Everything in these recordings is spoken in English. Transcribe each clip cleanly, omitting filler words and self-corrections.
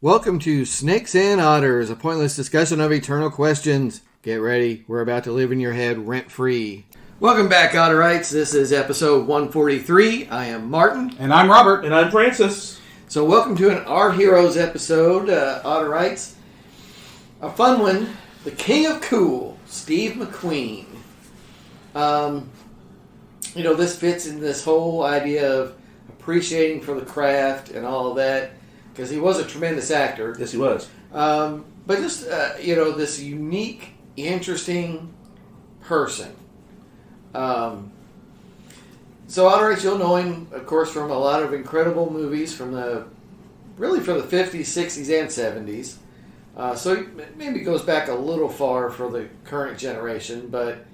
Welcome to Snakes and Otters, a pointless discussion of eternal questions. Get ready, we're about to live in your head rent-free. Welcome back, Otterites. This is episode 143. I am Martin. And I'm Robert. And I'm Francis. So welcome to an Our Heroes episode, Otterites. A fun one, the King of Cool, Steve McQueen. This fits in this whole idea of appreciating for the craft and all of that, because he was a tremendous actor. Yes, he was. But just, this unique, interesting person. So, Otterites, you'll know him, of course, from a lot of incredible movies from the 50s, 60s, and 70s. So he maybe goes back a little far for the current generation, but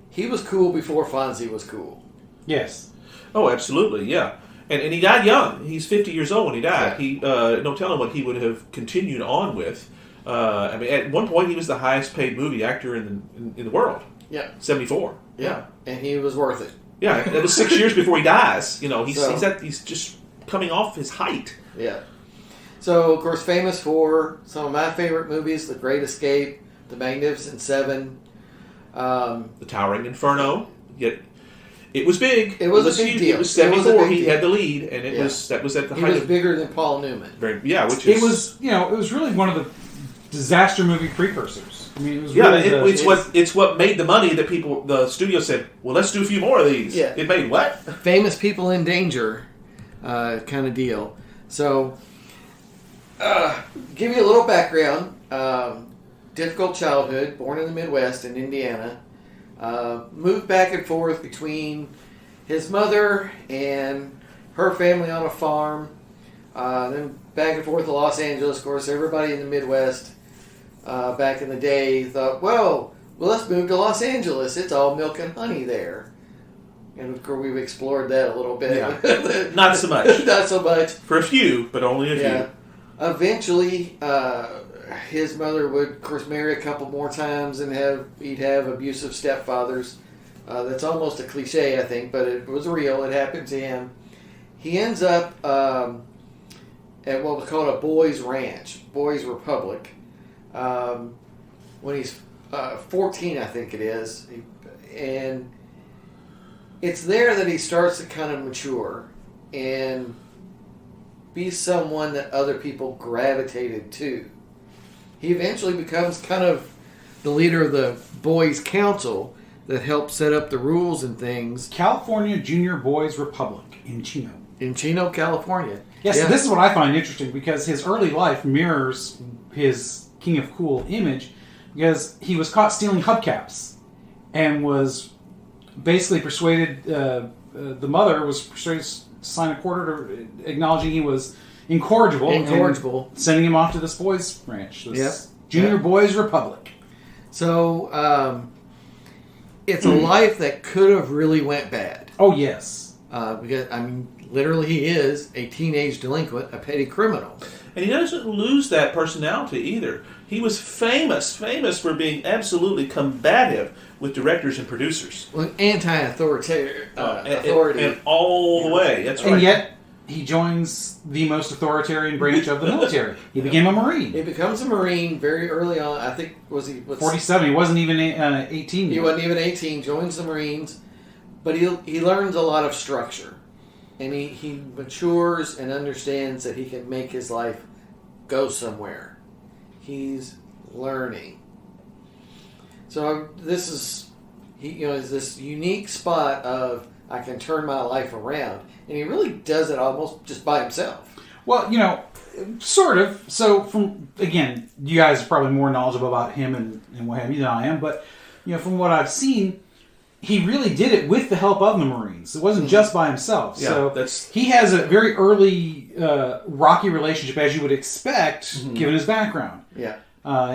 he was cool before Fonzie was cool. Yes. Oh, absolutely, yeah. And he died young. He's 50 years old when he died. Yeah. He no telling what he would have continued on with. At one point, he was the highest paid movie actor in the world. Yeah. 74. Yeah. And he was worth it. Yeah, it was 6 years before he dies. He's just coming off his height. Yeah. So, of course, famous for some of my favorite movies, The Great Escape, The Magnificent Seven. The Towering Inferno. Yet it was big. It was a big huge. deal. It was 74. He deal. had the lead, and that was at the height. He was bigger than Paul Newman. It was really one of the disaster movie precursors. I mean, it was it's what made the money that the studio said, well, let's do a few more of these. Yeah. It made what? Famous people in danger kind of deal. So, give you a little background. Difficult childhood, born in the Midwest in Indiana. Moved back and forth between his mother and her family on a farm. Then back and forth to Los Angeles. Of course, everybody in the Midwest back in the day thought, well, let's move to Los Angeles. It's all milk and honey there. And of course, we've explored that a little bit. Yeah. Not so much. Not so much. For a few, but only a few. Eventually, his mother would, of course, marry a couple more times and he'd have abusive stepfathers. That's almost a cliche, I think, but it was real. It happened to him. He ends up at what was called a boys' ranch, Boys Republic, when he's 14, I think it is. And it's there that he starts to kind of mature and be someone that other people gravitated to. He eventually becomes kind of the leader of the Boys' Council that helps set up the rules and things. California Junior Boys Republic in Chino. In Chino, California. Yes, yeah. So this is what I find interesting because his early life mirrors his King of Cool image because he was caught stealing hubcaps and was basically persuaded, the mother was persuaded to sign a quarter acknowledging he was incorrigible. And sending him off to this boys' ranch. This Junior Boys Republic. So, it's a life that could have really went bad. Oh, yes. Because, literally he is a teenage delinquent, a petty criminal. And he doesn't lose that personality either. He was famous for being absolutely combative with directors and producers. Well, anti-authority. And all the way. That's right. And yet, he joins the most authoritarian branch of the military. He became a Marine. He becomes a Marine very early on. I think, 47. He wasn't even 18 yet. He wasn't even 18. Joins the Marines. But he learns a lot of structure. And he matures and understands that he can make his life go somewhere. He's learning. So this is this unique spot of I can turn my life around. And he really does it almost just by himself. Well, sort of. So, again, you guys are probably more knowledgeable about him and what have you than I am. But, from what I've seen, he really did it with the help of the Marines. It wasn't just by himself. Yeah, so he has a very early rocky relationship, as you would expect, given his background. Yeah.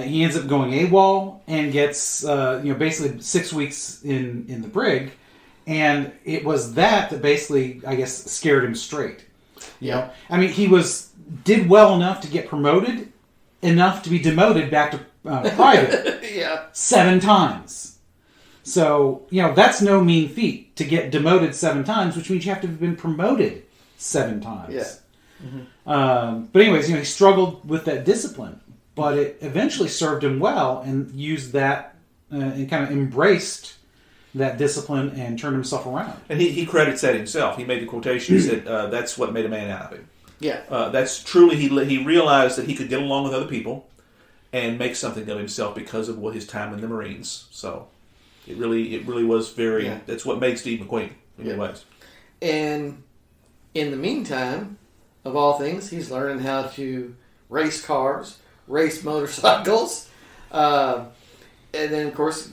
He ends up going AWOL and gets, basically 6 weeks in the brig. And it was that basically, I guess, scared him straight. Yeah. He did well enough to get promoted, enough to be demoted back to private. Yeah. 7 times. So, that's no mean feat to get demoted 7 times, which means you have to have been promoted 7 times. Yeah. But anyways, he struggled with that discipline, but it eventually served him well, and used that and kind of embraced that discipline and turned himself around. And he credits that himself. He made the quotation. He said, "That's what made a man out of him." Yeah. That's truly he realized that he could get along with other people and make something of himself because of what his time in the Marines. So it really was very. Yeah. That's what made Steve McQueen in many ways. And in the meantime, of all things, he's learning how to race cars, race motorcycles, and then of course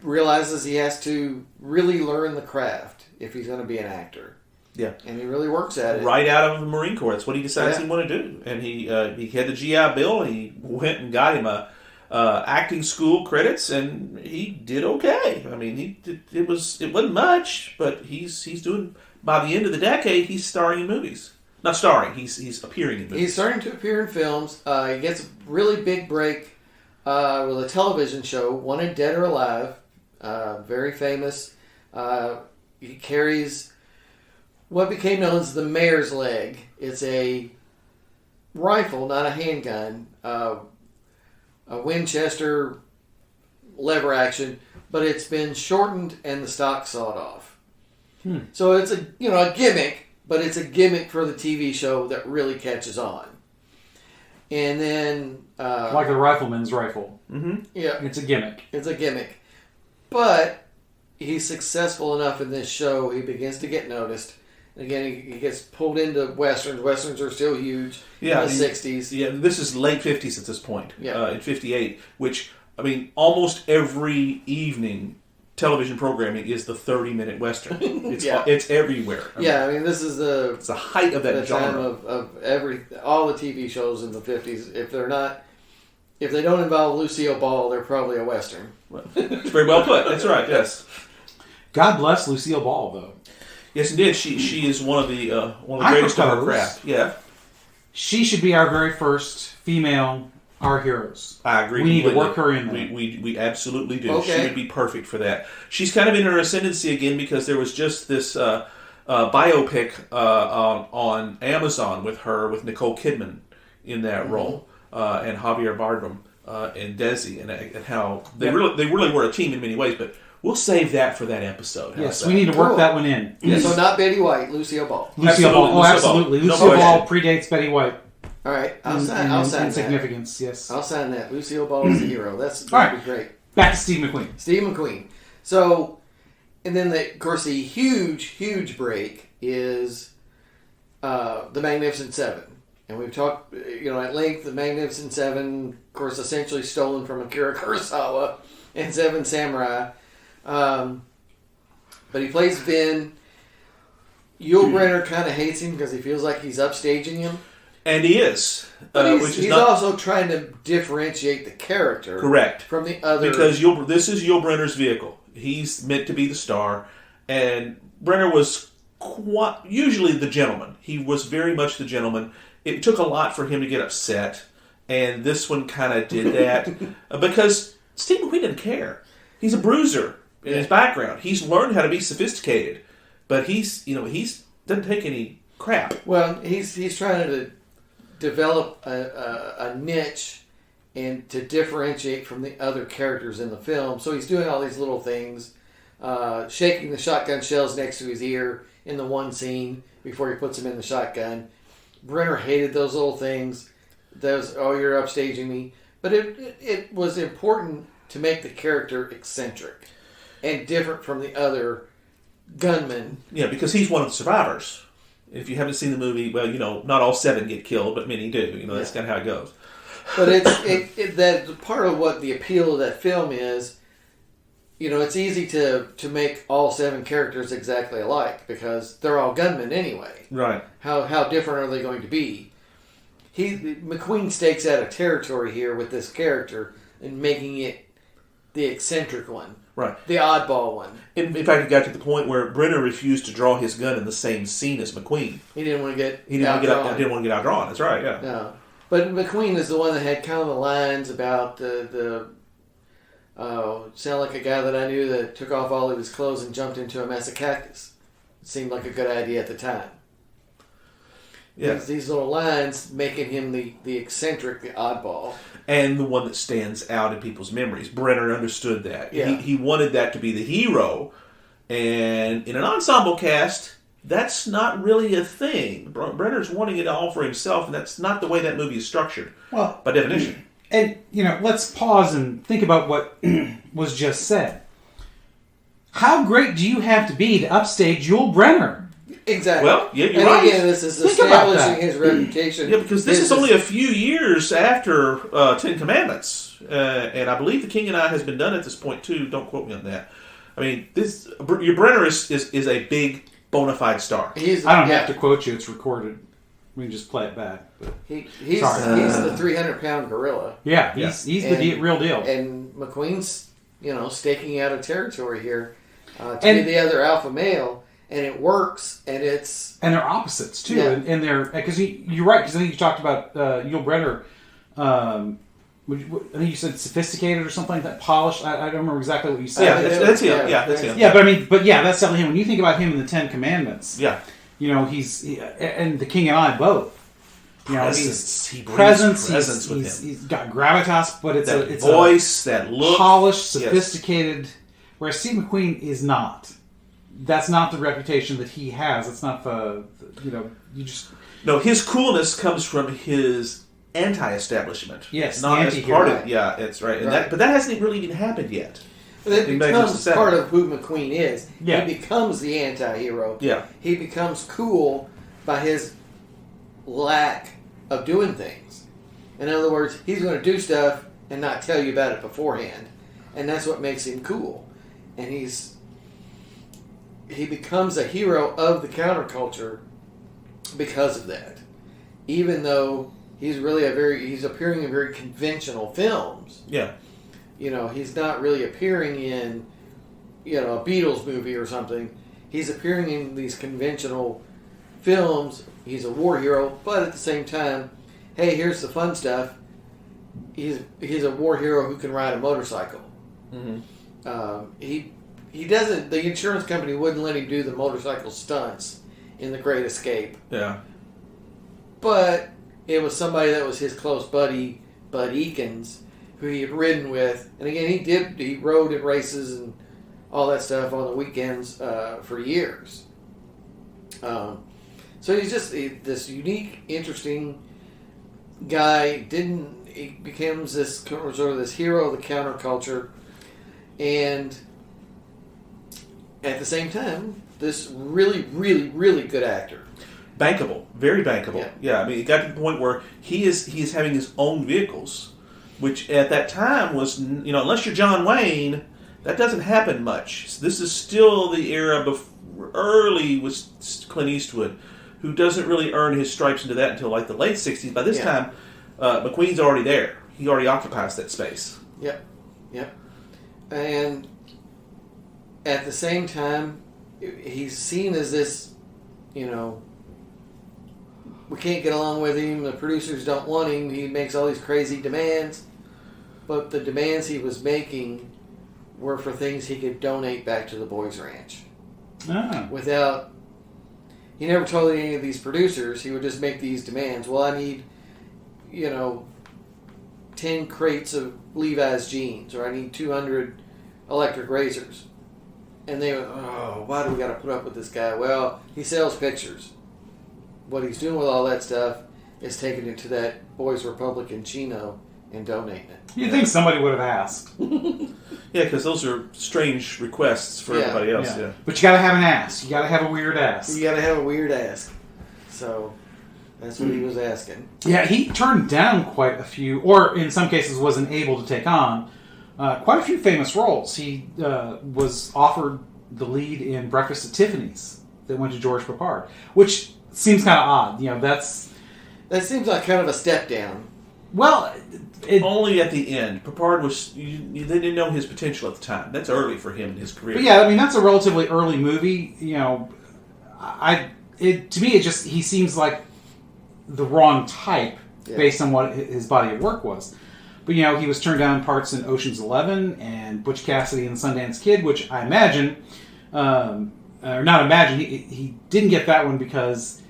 realizes he has to really learn the craft if he's going to be an actor. Yeah, and he really works at it. Right out of the Marine Corps, that's what he decides he wanted to do. And he had the GI Bill, and he went and got him a acting school credits, and he did okay. I mean, it wasn't much, but he's doing. By the end of the decade, he's starring in movies. Not starring, he's appearing in movies. He's starting to appear in films. He gets a really big break with a television show, Wanted Dead or Alive. Very famous. He carries what became known as the mayor's leg. It's a rifle, not a handgun. A Winchester lever action, but it's been shortened and the stock sawed off. So it's a gimmick, but it's a gimmick for the TV show that really catches on. And then like the rifleman's rifle. Mm-hmm. Yeah, It's a gimmick. it's a gimmick, but he's successful enough in this show. He begins to get noticed. And again, he gets pulled into westerns. Westerns are still huge in the 60s. Yeah, this is late 50s at this point. Yeah. In 58, which, I mean, almost every evening television programming is the 30-minute Western. It's everywhere. I mean, this is it's the height of that the genre. time of all the TV shows in the 50s. If they don't involve Lucille Ball, they're probably a Western. It's very well put. That's right, yes. God bless Lucille Ball, though. Yes, indeed. She is one of the greatest of her craft. Yeah. She should be our very first female our heroes. I agree. We need to work her in there. We absolutely do. Okay. She would be perfect for that. She's kind of in her ascendancy again because there was just this biopic on Amazon with Nicole Kidman in that role and Javier Bardem and Desi and how they really were a team in many ways. But we'll save that for that episode. Yes, we need to work that one in. Yes. So not Betty White, Lucille Ball. Lucille Ball. Oh, absolutely. Lucille Ball predates Betty White. All right, I'll sign that. Significance, yes. I'll sign that. Lucille Ball is the hero. That'd be great. Back to Steve McQueen. Steve McQueen. So, and then of course the huge break is the Magnificent Seven, and we've talked at length. The Magnificent Seven, of course, essentially stolen from Akira Kurosawa and Seven Samurai. But he plays Vin. Yul Brynner kind of hates him because he feels like he's upstaging him. And he is. But he's also trying to differentiate the character. Correct. From the other. Because this is Yul Brynner's vehicle. He's meant to be the star. And Brenner was usually the gentleman. He was very much the gentleman. It took a lot for him to get upset. And this one kind of did that. Because Steve McQueen didn't care. He's a bruiser in his background. He's learned how to be sophisticated. But he's doesn't take any crap. Well, he's trying to develop a niche and to differentiate from the other characters in the film. So he's doing all these little things, shaking the shotgun shells next to his ear in the one scene before he puts them in the shotgun. Brenner hated those little things. You're upstaging me. But it was important to make the character eccentric and different from the other gunmen. Yeah, because he's one of the survivors. If you haven't seen the movie, well, not all 7 get killed, but many do. That's kind of how it goes. But that part of what the appeal of that film is, it's easy to make all 7 characters exactly alike because they're all gunmen anyway. Right. How different are they going to be? McQueen stakes out a territory here with this character and making it the eccentric one. Right. The oddball one. In fact, it got to the point where Brenner refused to draw his gun in the same scene as McQueen. He didn't want to get didn't want to get outdrawn. That's right, yeah. No. But McQueen is the one that had kind of the lines about sound like a guy that I knew that took off all of his clothes and jumped into a mess of cactus. It seemed like a good idea at the time. Yeah. These little lines making him the eccentric, the oddball. And the one that stands out in people's memories. Brenner understood that. Yeah. He wanted that to be the hero. And in an ensemble cast, that's not really a thing. Brenner's wanting it all for himself, and that's not the way that movie is structured. Well, by definition. And, let's pause and think about what was just said. How great do you have to be to upstage Yul Brynner? Exactly. Well, yeah, you're and right. again, this is Think about establishing that. his reputation. Yeah, because this is only a few years after Ten Commandments. And I believe The King and I has been done at this point, too. Don't quote me on that. I mean, your Brenner is a big, bona fide star. I don't have to quote you. It's recorded. We can just play it back. But. He's Sorry. the 300-pound gorilla. Yeah, he's the real deal. And McQueen's, staking out a territory here to be the other alpha male. And it works, and they're opposites too, Yeah. and they're because you're right because I think you talked about Yul Brynner. I think you said sophisticated or something like that, polished. I don't remember exactly what you said. Yeah, that's him. Yeah, that's him. Yeah, but that's definitely him. When you think about him in the Ten Commandments, yeah, and the King and I both. He brings presence with him. He's got gravitas, but it's that it's voice, that look, polished, sophisticated. Yes. Whereas Steve McQueen is not. That's not the reputation that he has. It's not you just... No, his coolness comes from his anti-establishment. Yes, not as part of... right. Yeah, that's right. And Right. but that hasn't really even happened yet. But it becomes part of who McQueen is. Yeah. He becomes the anti-hero. Yeah. He becomes cool by his lack of doing things. In other words, he's going to do stuff and not tell you about it beforehand. And that's what makes him cool. And he becomes a hero of the counterculture because of that. Even though he's appearing in very conventional films. Yeah. He's not really appearing in, a Beatles movie or something. He's appearing in these conventional films. He's a war hero, but at the same time, hey, here's the fun stuff. He's a war hero who can ride a motorcycle. Mm-hmm. He doesn't. The insurance company wouldn't let him do the motorcycle stunts in The Great Escape. Yeah. But it was somebody that was his close buddy, Bud Eakins, who he had ridden with. And again, he rode in races and all that stuff on the weekends for years. So he's just this unique, interesting guy. He becomes this sort of this hero of the counterculture, and at the same time, this really, really, really good actor. Bankable, very bankable. Yeah, I mean, it got to the point where he is having his own vehicles, which at that time was, unless you're John Wayne, that doesn't happen much. So this is still the era early with Clint Eastwood, who doesn't really earn his stripes into that until like the late 60s. By this time, McQueen's already there. He already occupies that space. Yep. And at the same time, he's seen as this, we can't get along with him, the producers don't want him, he makes all these crazy demands, but the demands he was making were for things he could donate back to the Boys Ranch. Without, he never told any of these producers, he would just make these demands. Well, I need, 10 crates of Levi's jeans, or I need 200 electric razors. And they went, why do we got to put up with this guy? Well, he sells pictures. What he's doing with all that stuff is taking it to that Boys Republic in Chino and donating it. You'd think somebody would have asked. Yeah, because those are strange requests for everybody else. Yeah. But you got to have an ask. You got to have a weird ask. You got to have a weird ask. So that's what he was asking. Yeah, he turned down quite a few, or in some cases wasn't able to take on quite a few famous roles. He was offered the lead in Breakfast at Tiffany's that went to George Papard, which seems kind of odd. That seems like kind of a step down. Well, only at the end. Papard was. They didn't know his potential at the time. That's early for him in his career. But yeah, I mean that's a relatively early movie. To me he seems like the wrong type based on what his body of work was. But he was turned down parts in Ocean's 11 and Butch Cassidy and the Sundance Kid, which I imagine, or not imagine, he didn't get that one because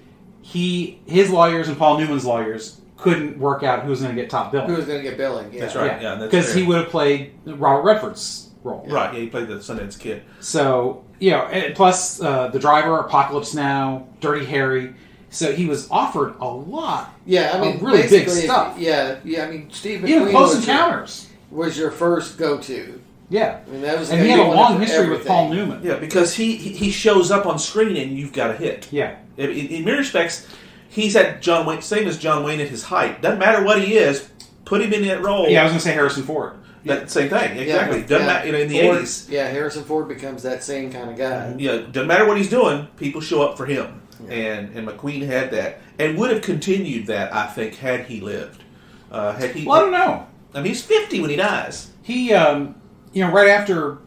his lawyers and Paul Newman's lawyers couldn't work out who was going to get top billing. Who was going to get billing? Yeah. That's right. Yeah, because he would have played Robert Redford's role. Right. Yeah, he played the Sundance Kid. So and plus the driver, Apocalypse Now, Dirty Harry. So he was offered a lot. Yeah, I mean, really big stuff. Yeah. I mean, Steve McQueen even Close Encounters was your first go-to. Yeah, I mean, that was, and he had a long history with Paul Newman. Yeah, because he shows up on screen and you've got a hit. Yeah, in many respects, he's at John Wayne, same as John Wayne at his height. Doesn't matter what he is, put him in that role. Yeah, I was going to say Harrison Ford. That same thing, exactly. Doesn't matter, in the Ford, 80s. Yeah, Harrison Ford becomes that same kind of guy. Yeah, doesn't matter what he's doing, people show up for him. Yeah. And McQueen had that, and would have continued that, I think, had he lived. Had he? Well, I don't know. I mean, he's 50 when he dies. He, right after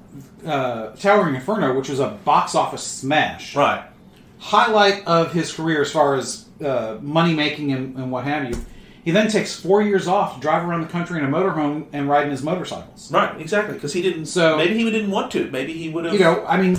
Towering Inferno, which was a box office smash, right, highlight of his career as far as money making and what have you. He then takes 4 years off to drive around the country in a motorhome and ride in his motorcycles. Right, exactly, because he didn't. So maybe he didn't want to. Maybe he would have.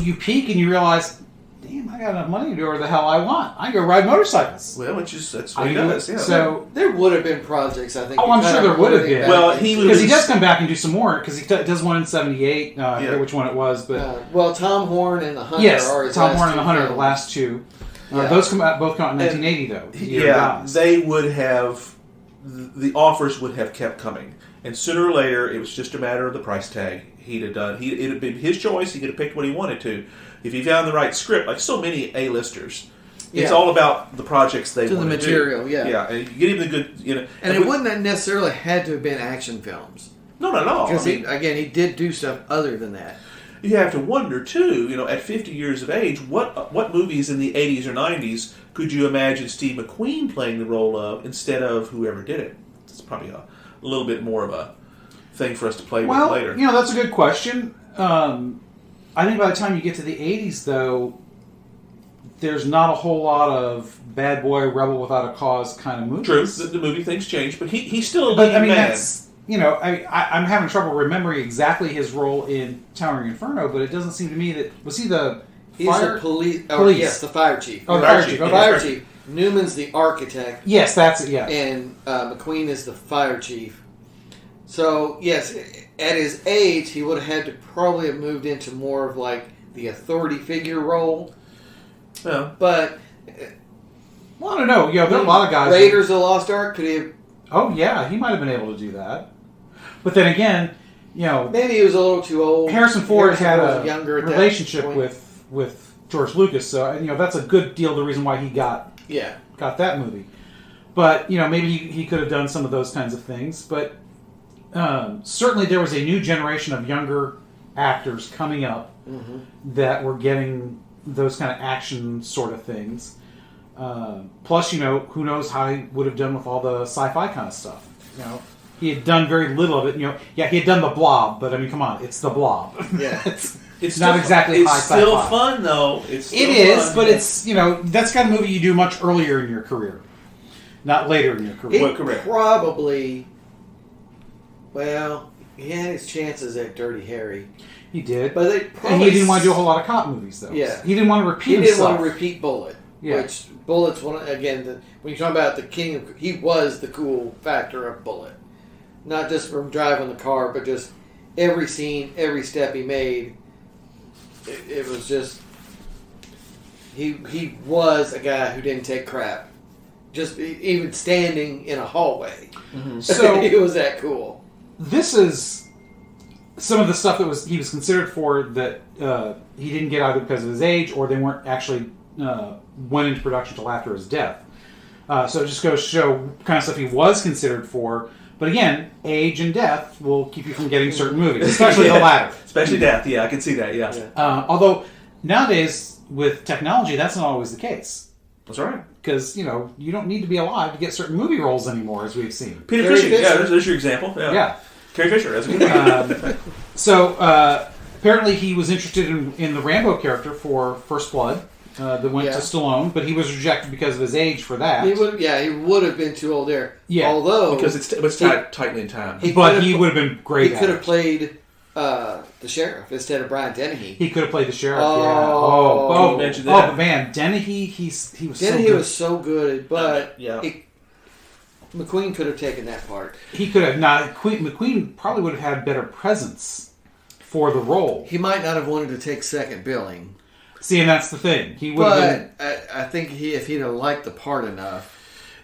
You peak and you realize, damn, I got enough money to do whatever the hell I want. I go ride motorcycles. Well, that's what he does. Yeah. So there would have been projects, I think. Oh, I'm sure there would have been. Well, because he does come back and do some more. Because he does one in '78. I forget which one it was, but well, Tom Horn and the Hunter. Yes, are his Tom Horn and the Hunter, films. the last two. Those both come out in 1980, though. Yeah, they would have. The offers would have kept coming, and sooner or later, it was just a matter of the price tag. He'd have done. It'd have been his choice. He could have picked what he wanted to, if he found the right script. Like so many A-listers, it's all about the projects they want to do. The material, yeah, and you get him the good, And it wouldn't have necessarily had to have been action films. No, not at all. Because he did do stuff other than that. You have to wonder too. At 50 years of age, what movies in the 80s or 90s could you imagine Steve McQueen playing the role of instead of whoever did it? It's probably a little bit more of a thing for us to play with later. That's a good question. I think by the time you get to the 80s, though, there's not a whole lot of bad boy, rebel without a cause kind of movies. True, the movie things change, but he's still a leading man. I'm having trouble remembering exactly his role in Towering Inferno, but it doesn't seem to me that... Was he the fire? He's the police. Yes, the fire chief. Oh, the fire chief. Okay. Fire chief. Newman's the architect. Yes, that's it, yeah. And McQueen is the fire chief. So, yes, at his age, he would have had to probably have moved into more of like the authority figure role. Yeah. But... Well, I don't know. There are a lot of guys... Raiders of the Lost Ark, could he have... Oh, yeah, he might have been able to do that. But then again, maybe he was a little too old. Harrison Ford had a younger relationship with George Lucas, so that's a good deal. The reason why he got that movie, but maybe he could have done some of those kinds of things. But certainly there was a new generation of younger actors coming up that were getting those kind of action sort of things. Plus, who knows how he would have done with all the sci-fi kind of stuff. He had done very little of it. He had done The Blob, but I mean, come on, it's The Blob. Yeah, it's not exactly high sci-fi. It's still fun, though. It is, but it's that's the kind of movie you do much earlier in your career, not later in your career. Probably. Well, he had his chances at Dirty Harry. He did, but and he didn't want to do a whole lot of cop movies, though. Yeah, he didn't want to repeat. He didn't want to repeat Bullet. Yeah. Which Bullet's when you talk about the king, he was the cool factor of Bullet. Not just from driving the car, but just every scene, every step he made. It was just he was a guy who didn't take crap. Just even standing in a hallway, so it was that cool. This is some of the stuff that he was considered for that he didn't get either because of his age or they weren't actually went into production until after his death. So it just goes to show what kind of stuff he was considered for. But again, age and death will keep you from getting certain movies, especially the latter. Especially death, yeah, I can see that, yeah. Although, nowadays, with technology, that's not always the case. That's right. Because, you don't need to be alive to get certain movie roles anymore, as we've seen. Peter Fisher, yeah, there's your example. Yeah. Carrie Fisher, that's a good one. So, apparently he was interested in the Rambo character for First Blood. That went to Stallone, but he was rejected because of his age for that. He would have been too old there. Yeah, although because it was tightly in time. He would have been great. He could have played the sheriff instead of Brian Dennehy. He could have played the sheriff. Oh, mentioned that. But man, Dennehy, he was Dennehy so good. was so good, but Yeah. McQueen could have taken that part. He could have not. McQueen probably would have had better presence for the role. He might not have wanted to take second billing. See, and that's the thing. He would have been. I think if he'd have liked the part enough.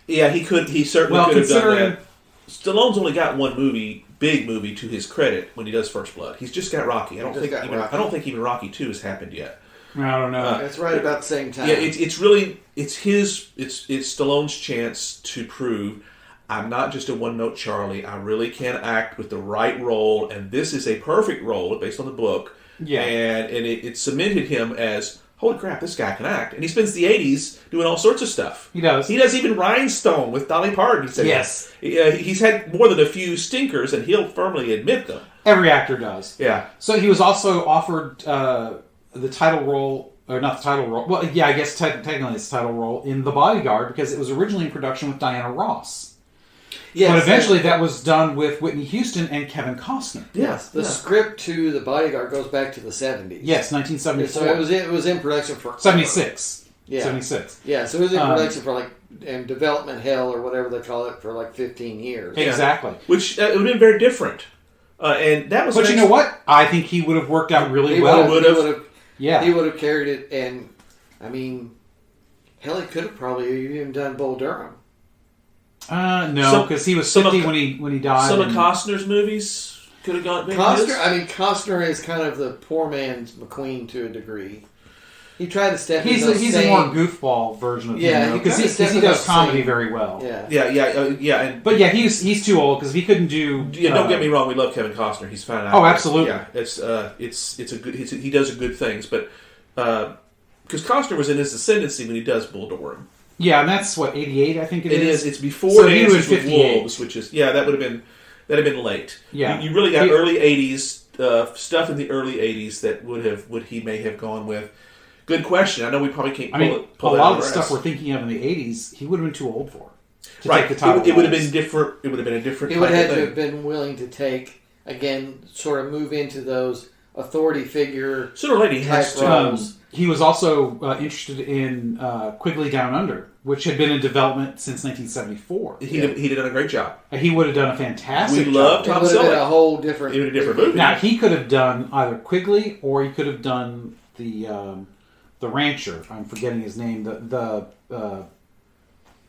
Yeah, he could. He certainly Well, could have done considering- that. Stallone's only got one movie, big movie, to his credit when he does First Blood. He's just got Rocky. I don't think even Rocky 2 has happened yet. I don't know. That's right about the same time. Yeah, it's really it's Stallone's chance to prove I'm not just a one-note Charlie. I really can act with the right role, and this is a perfect role based on the book. Yeah. And it cemented him as, holy crap, this guy can act. And he spends the 80s doing all sorts of stuff. He does. He does even Rhinestone with Dolly Parton. He said, Yes. He's had more than a few stinkers, and he'll firmly admit them. Every actor does. Yeah. So he was also offered the title role, or not the title role. Well, yeah, I guess technically it's the title role in The Bodyguard because it was originally in production with Diana Ross. Yes, but eventually that was done with Whitney Houston and Kevin Costner. Yes, the script to The Bodyguard goes back to the 70s. Yes, 1974. So it was in production for 76. Yeah. 76. Yeah, so it was in production for in development hell or whatever they call it for 15 years. Exactly. Which it would have been very different. And that was. But you know what? I think he would have worked out really well. He would have carried it, and I mean, hell, he could have probably even done Bull Durham. No, because he was 50 when he died. Some of Costner's movies could have gone. Costner is kind of the poor man's McQueen to a degree. He tried to step. He's a more goofball version of him, because he does comedy very well. Yeah. But yeah, he's too old because he couldn't do. Yeah, don't get me wrong. We love Kevin Costner. He's fine. Oh, absolutely. Yeah, it's a good. He does good things, but because Costner was in his ascendancy when he does Bull Durham. Yeah, and that's what 88, I think it is. It's before so Dances with Wolves, which is that'd have been late. Yeah, you really got early 80s stuff in the early 80s that he may have gone with. Good question. I know we probably can't pull a lot of the stuff we're thinking of in the 80s, he would have been too old for. To take the title. It would have been different. It would have been a different. He would have had to have been willing to take again, sort of move into those authority figure. Sooner or later, he has to. He was also interested in Quigley Down Under, which had been in development since 1974. He'd done a great job. He would have done a fantastic job. We love Tom Selleck. It would have been a whole different movie. Now, he could have done either Quigley or he could have done the rancher. I'm forgetting his name. Alan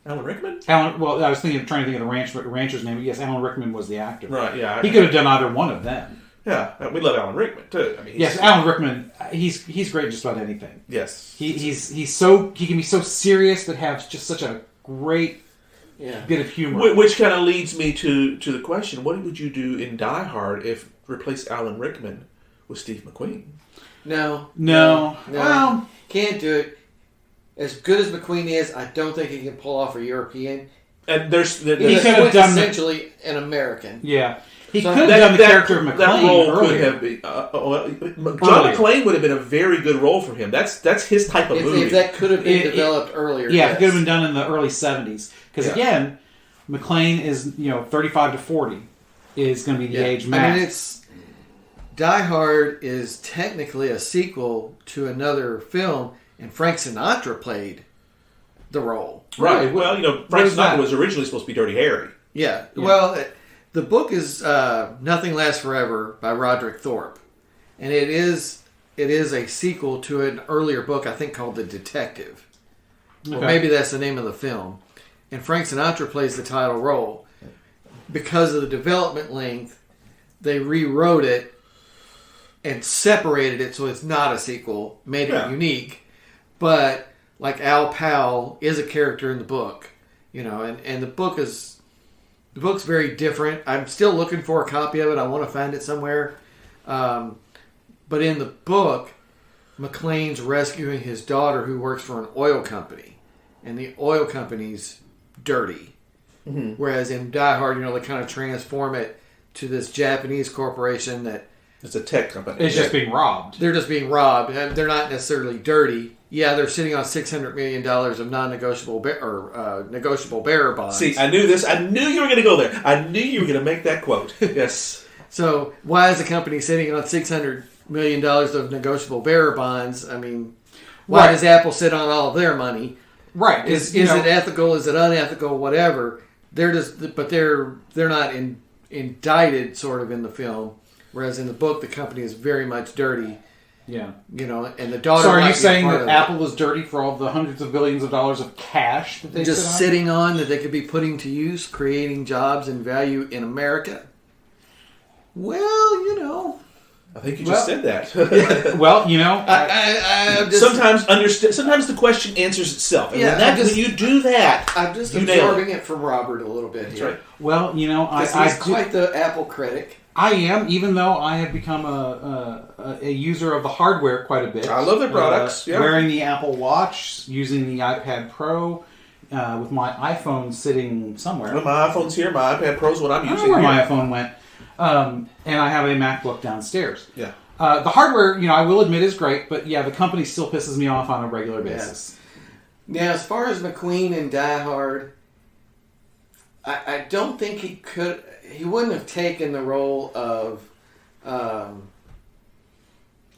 Rickman? Well, I was trying to think of the rancher's name. But yes, Alan Rickman was the actor. Right, yeah. He could have done either one of them. Yeah, we love Alan Rickman too. I mean, yes, Alan Rickman. He's great just about anything. Yes, he can be so serious but have just such a great bit of humor. Which kind of leads me to the question: what would you do in Die Hard if replace Alan Rickman with Steve McQueen? No. Well, can't do it. As good as McQueen is, I don't think he can pull off a European. And he could have done essentially an American. Yeah. He could have done the character of McClane. That role earlier. could have been. John McClane would have been a very good role for him. That's his type of movie. If that could have been developed earlier. Yeah, it could have been done in the early 70s. Because again, McClane is 35 to 40 is going to be the age max. I mean, Die Hard is technically a sequel to another film, and Frank Sinatra played the role. Right. Well, Frank Sinatra was originally supposed to be Dirty Harry. Yeah. Well. The book is Nothing Lasts Forever by Roderick Thorpe, and it is a sequel to an earlier book I think called The Detective. Okay. Or maybe that's the name of the film. And Frank Sinatra plays the title role. Because of the development length, they rewrote it and separated it so it's not a sequel, made it unique. But like Al Powell is a character in the book, and the book is. The book's very different. I'm still looking for a copy of it. I want to find it somewhere. But in the book, McClane's rescuing his daughter who works for an oil company. And the oil company's dirty. Mm-hmm. Whereas in Die Hard, they kind of transform it to this Japanese corporation that... It's a tech company. It's just being robbed. They're just being robbed. And they're not necessarily dirty. Yeah, they're sitting on $600 million of non-negotiable negotiable bearer bonds. See, I knew this. I knew you were going to go there. I knew you were going to make that quote. Yes. So why is the company sitting on $600 million of negotiable bearer bonds? I mean, why does Apple sit on all of their money? Right. Is it ethical? Is it unethical? Whatever. They're not indicted sort of in the film, whereas in the book the company is very much dirty. Yeah. And the daughter. So are you saying that Apple was dirty for all the hundreds of billions of dollars of cash that they just sitting on that they could be putting to use, creating jobs and value in America? Well, I think you just said that. Well, sometimes the question answers itself. And when you do that, I'm just absorbing it from Robert a little bit here. Right. Well, he's quite the Apple critic. I am, even though I have become a user of the hardware quite a bit. I love their products. Wearing the Apple Watch, using the iPad Pro, with my iPhone sitting somewhere. Well, my iPhone's here. My iPad Pro's what I'm using. I don't know where my iPhone went. And I have a MacBook downstairs. Yeah. The hardware, I will admit is great, but the company still pisses me off on a regular basis. Now, as far as McQueen and Die Hard, I don't think he wouldn't have taken the role of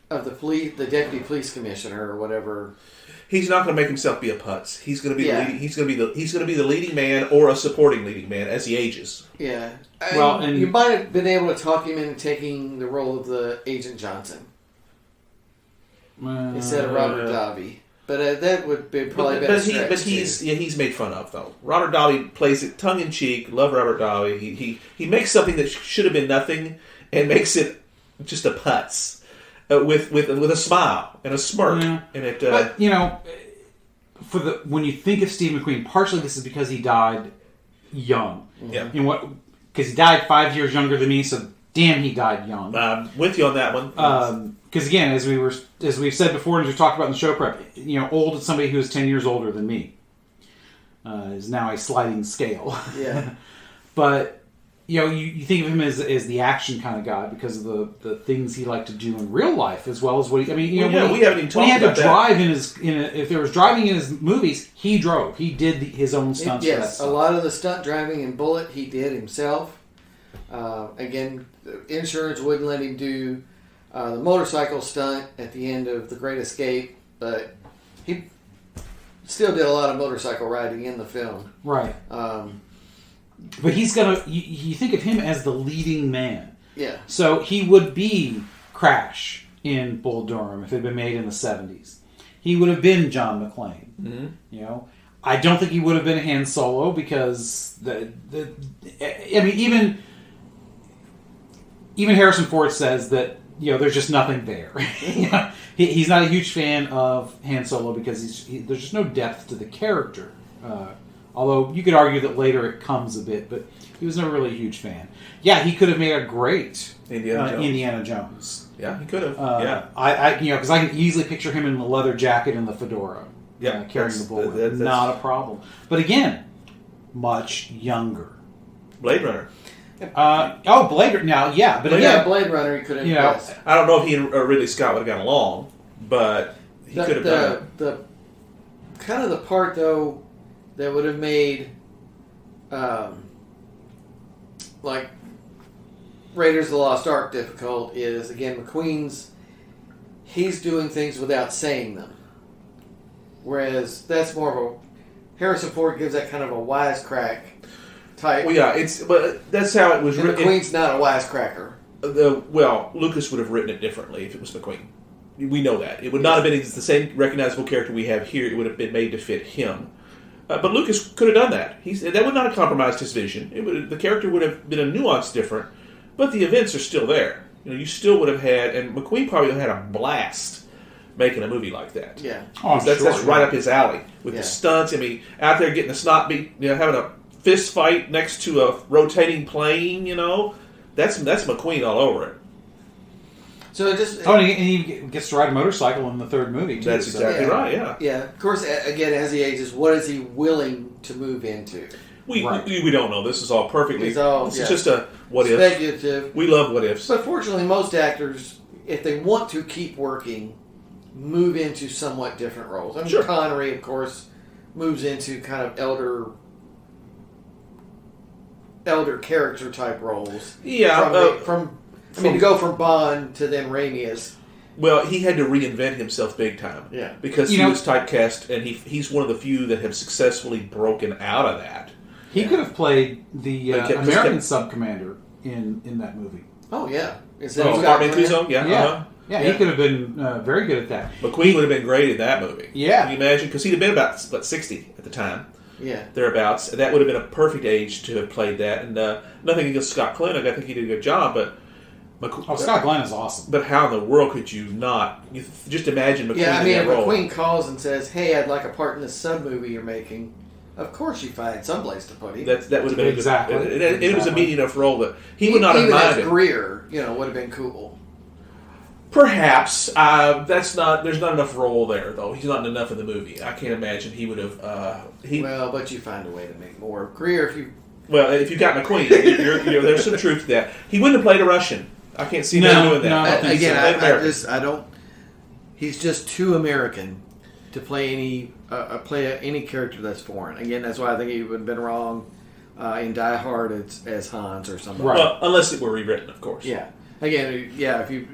the deputy police commissioner or whatever. He's not going to make himself be a putz. He's going to be the leading. He's going to be the leading man or a supporting leading man as he ages. Yeah. And you might have been able to talk him into taking the role of the Agent Johnson instead of Robert Davi. But that would be probably better. But he's made fun of though. Robert Davi plays it tongue in cheek. Love Robert Davi. He makes something that should have been nothing and makes it just a putz with a smile and a smirk. Yeah. And it. But when you think of Steve McQueen, partially this is because he died young. Yeah. Because he died 5 years younger than me, so damn, he died young. With you on that one. Because again, as we've said before, and as we talked about in the show prep, old is somebody who is 10 years older than me. Is now a sliding scale. Yeah. But you think of him as the action kind of guy because of the things he liked to do in real life as well as what he. I mean, we haven't even talked about that. When he had to drive if there was driving in his movies, he drove. He did his own stunts. Yes, for that stuff. a lot of the stunt driving in Bullet he did himself. Again, insurance wouldn't let him do the motorcycle stunt at the end of The Great Escape, but he still did a lot of motorcycle riding in the film. Right. But he's gonna. You think of him as the leading man. Yeah. So he would be Crash in Bull Durham if it had been made in the 70s. He would have been John McClane. Mm-hmm. I don't think he would have been Han Solo because even Harrison Ford says that there's just nothing there. He's not a huge fan of Han Solo because there's just no depth to the character. Although you could argue that later it comes a bit, but he was never really a huge fan. Yeah, he could have made a great Indiana Jones. Yeah, he could have. Because I can easily picture him in the leather jacket and the fedora, carrying the bullet. Not a problem. But again, much younger. Blade Runner. Blade Runner. Now, but again, Blade Runner he could have. I don't know if he and Ridley Scott would have gotten along, but he could have done it. The kind of the part though that would have made like Raiders of the Lost Ark difficult is again McQueen's. He's doing things without saying them, whereas that's more of a Harrison Ford gives that kind of a wisecrack type. Well, yeah, but that's how it was written. McQueen's not a wisecracker. Lucas would have written it differently if it was McQueen. We know that it would not have been the same recognizable character we have here. It would have been made to fit him. But Lucas could have done that. That would not have compromised his vision. The character would have been a nuance different, but the events are still there. You still would have had, and McQueen probably had a blast making a movie like that. Yeah, that's right up his alley with the stunts. I mean, out there getting a snot beat, having a fist fight next to a rotating plane. That's McQueen all over it. So and he gets to ride a motorcycle in the third movie too. That's exactly right. Yeah. Yeah. Of course, again, as he ages, what is he willing to move into? We don't know. This is all perfectly. This is just a what if. Speculative. We love what ifs. But fortunately, most actors, if they want to keep working, move into somewhat different roles. I mean, Connery, of course, moves into kind of elder character type roles. Yeah. From I mean, to go from Bond to then Raimi is... Well, he had to reinvent himself big time. Yeah. Because he was typecast, and he's one of the few that have successfully broken out of that. He could have played the American sub-commander in that movie. Oh, yeah. Armin yeah. Yeah. Yeah, he could have been very good at that. McQueen would have been great in that movie. Yeah. Can you imagine? Because he'd have been about 60 at the time. Yeah. Thereabouts. That would have been a perfect age to have played that. And nothing against Scott Clint. I think he did a good job, but... Scott Glenn is awesome. But how in the world could you not? Just imagine McQueen if McQueen calls and says, "Hey, I'd like a part in this sub movie you're making," of course you find someplace to put him. That would have been exactly. It was a meaty enough role that he would not have minded. Even as Greer, would have been cool. Perhaps there's not enough role there though. He's not enough in the movie. I can't imagine he would have. Well, but you find a way to make more Greer if you. Well, if you got McQueen, there's some truth to that. He wouldn't have played a Russian. I can't see them doing that. I don't. He's just too American to play any character that's foreign. Again, that's why I think he would have been wrong in Die Hard as Hans or something. Right. Well, unless it were rewritten, of course. Yeah. Again, if you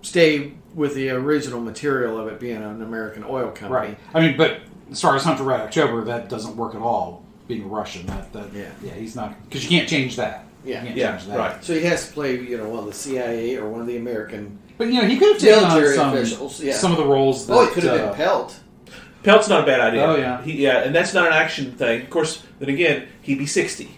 stay with the original material of it being an American oil company. Right. I mean, but as far as Hunter Red October, that doesn't work at all. Being a Russian, he's not, because you can't change that. Yeah, right. So he has to play, one of the CIA or one of the American. But he could have taken military on officials. Yeah. Some of the roles. He could have been Pelt. Pelt's not a bad idea. Oh yeah, and that's not an action thing. Of course, then again, he'd be 60.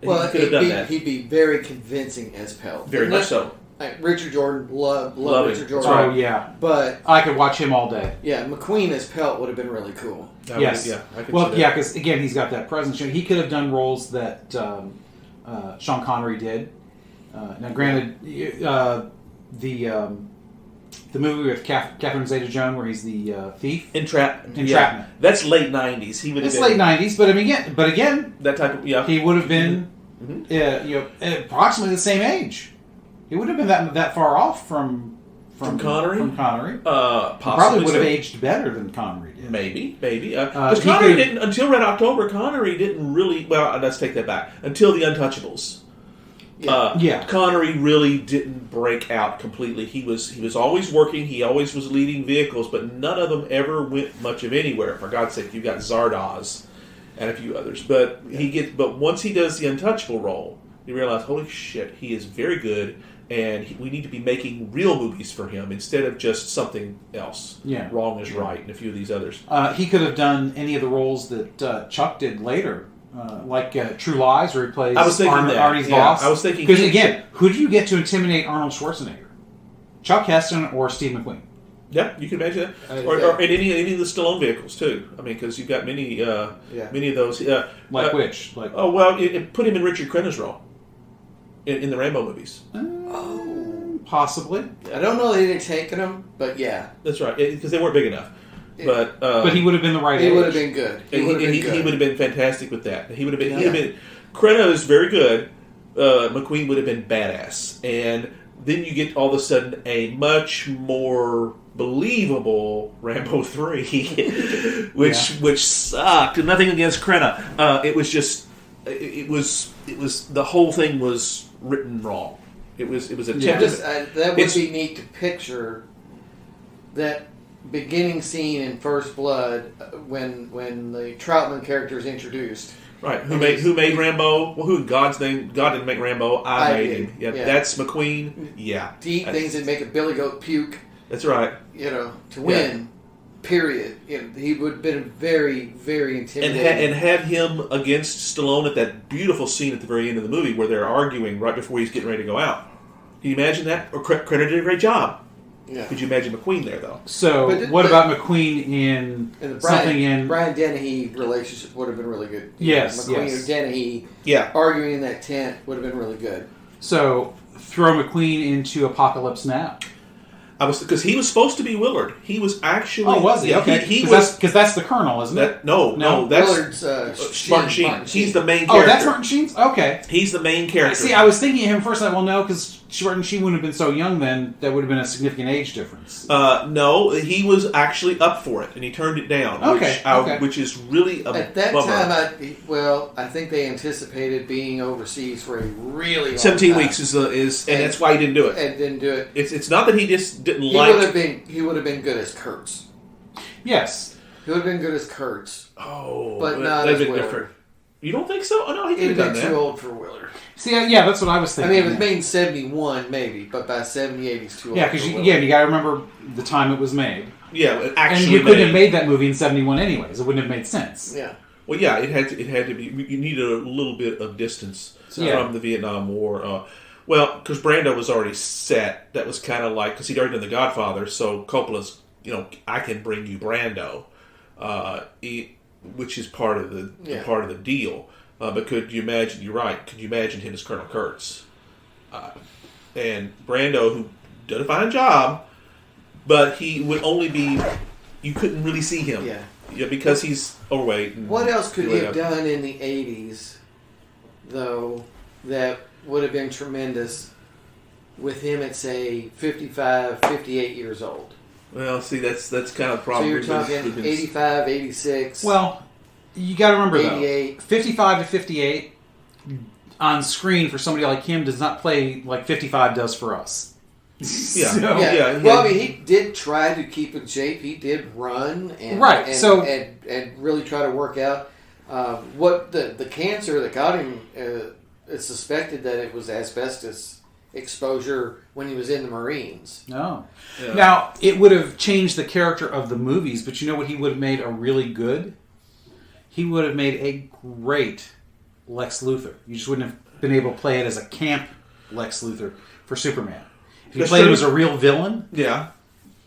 Well, he could have done that. He'd be very convincing as Pelt. Very much so. Richard Jordan, love Richard Jordan. Oh yeah, but I could watch him all day. Yeah, McQueen as Pelt would have been really cool. Yes. Because again, he's got that presence. He could have done roles that Sean Connery did. Now, granted, the movie with Catherine Zeta-Jones where he's the thief. Entrapment. Yeah. That's late '90s. He would have. It's late '90s, but again, that type of he would have been approximately the same age. He wouldn't have been that far off from Connery. From Connery, possibly probably would have aged better than Connery did. Maybe. Because Connery didn't until Red October. Connery didn't really. Well, let's take that back. Until The Untouchables. Connery really didn't break out completely. He was always working. He always was leading vehicles, but none of them ever went much of anywhere. For God's sake, you've got Zardoz and a few others. But But once he does the Untouchable role, you realize, holy shit, he is very good. And we need to be making real movies for him instead of just something else. Yeah. Wrong is Right and a few of these others. He could have done any of the roles that Chuck did later, like True Lies, where he plays Arnie's boss. I was thinking... Because again, who do you get to intimidate Arnold Schwarzenegger? Chuck Heston or Steve McQueen? Yeah, you can imagine that. Or in any of the Stallone vehicles, too. I mean, because you've got many of those. Which? Put him in Richard Crenna's role. In the Rambo movies. Possibly. I don't know that he'd have taken them, but yeah. That's right, because they weren't big enough. But he would have been the right age. He would have been good. He would have been fantastic with that. He would have been... Crenna is very good. McQueen would have been badass. And then you get all of a sudden a much more believable Rambo 3, which sucked. And nothing against Crenna. It was just... It was the whole thing was written wrong. It was attempted. That would be neat to picture that beginning scene in First Blood when the Troutman character is introduced. Right. Who made Rambo? Well, who in God's name? God didn't make Rambo. I made him. Yeah. That's McQueen. Yeah. To eat things that make a billy goat puke. That's right. To win. Yeah. Period. He would have been very, very intimidating. And had him against Stallone at that beautiful scene at the very end of the movie where they're arguing right before he's getting ready to go out. Can you imagine that? Or Crenna did a great job. Yeah. Could you imagine McQueen there, though? So, what about McQueen in something in... Brian Dennehy relationship would have been really good. Yes, McQueen and Dennehy arguing in that tent would have been really good. So, throw McQueen into Apocalypse Now. Because he was supposed to be Willard. He was actually... Oh, was he? Okay. Because that's the Colonel, isn't it? No. That's Willard's Martin Sheen. He's the main character. Oh, that's Martin Sheen's? Okay. He's the main character. See, I was thinking of him first. Well, no, because she wouldn't have been so young then. That would have been a significant age difference. No, he was actually up for it, and he turned it down. Okay. Which is really a At that bummer. time, I think they anticipated being overseas for a really long 17 time. weeks is, and that's why he didn't do it. And didn't do it. It's not that he just didn't He like. would have been good as Kurtz. Yes. He would have been good as Kurtz, Oh, but not that'd as been Willard. different. You don't think so? Oh no, he could He'd have have done been that. too old for Willard. See, yeah, that's what I was I thinking. mean, it was made in 71, maybe, but by 78, he's too old. Yeah, because for Willard. you got to remember the time it was made. Yeah, And actually, you couldn't have made that movie in 71 anyways. It wouldn't have made sense. Yeah. Well, yeah, it had to be. You needed a little bit of distance from the Vietnam War. Because Brando was already set. That was kind of like because he'd already done The Godfather. So Coppola's, I can bring you Brando, which is part of the deal. But could you imagine? You're right. Could you imagine him as Colonel Kurtz? And Brando, who did a fine job, but he would only be. You couldn't really see him. Yeah, because he's overweight. What else could he have done in the 80s, though, that would have been tremendous with him at, say, 55, 58 years old? Well, see, that's kind of the problem. So you're talking 85, 86. Well, you got to remember 88. though, 55 to 58 on screen for somebody like him does not play like 55 does for us. Yeah. So- Yeah. Well, I mean, he did try to keep in shape. He did run and really try to work out. What the cancer that got him, it's suspected that it was asbestos exposure when he was in the Marines. No. Yeah. Now, it would have changed the character of the movies, but you know what he would have made a really good? He would have made a great Lex Luthor. You just wouldn't have been able to play it as a camp Lex Luthor for Superman. If you played him as a real villain, yeah,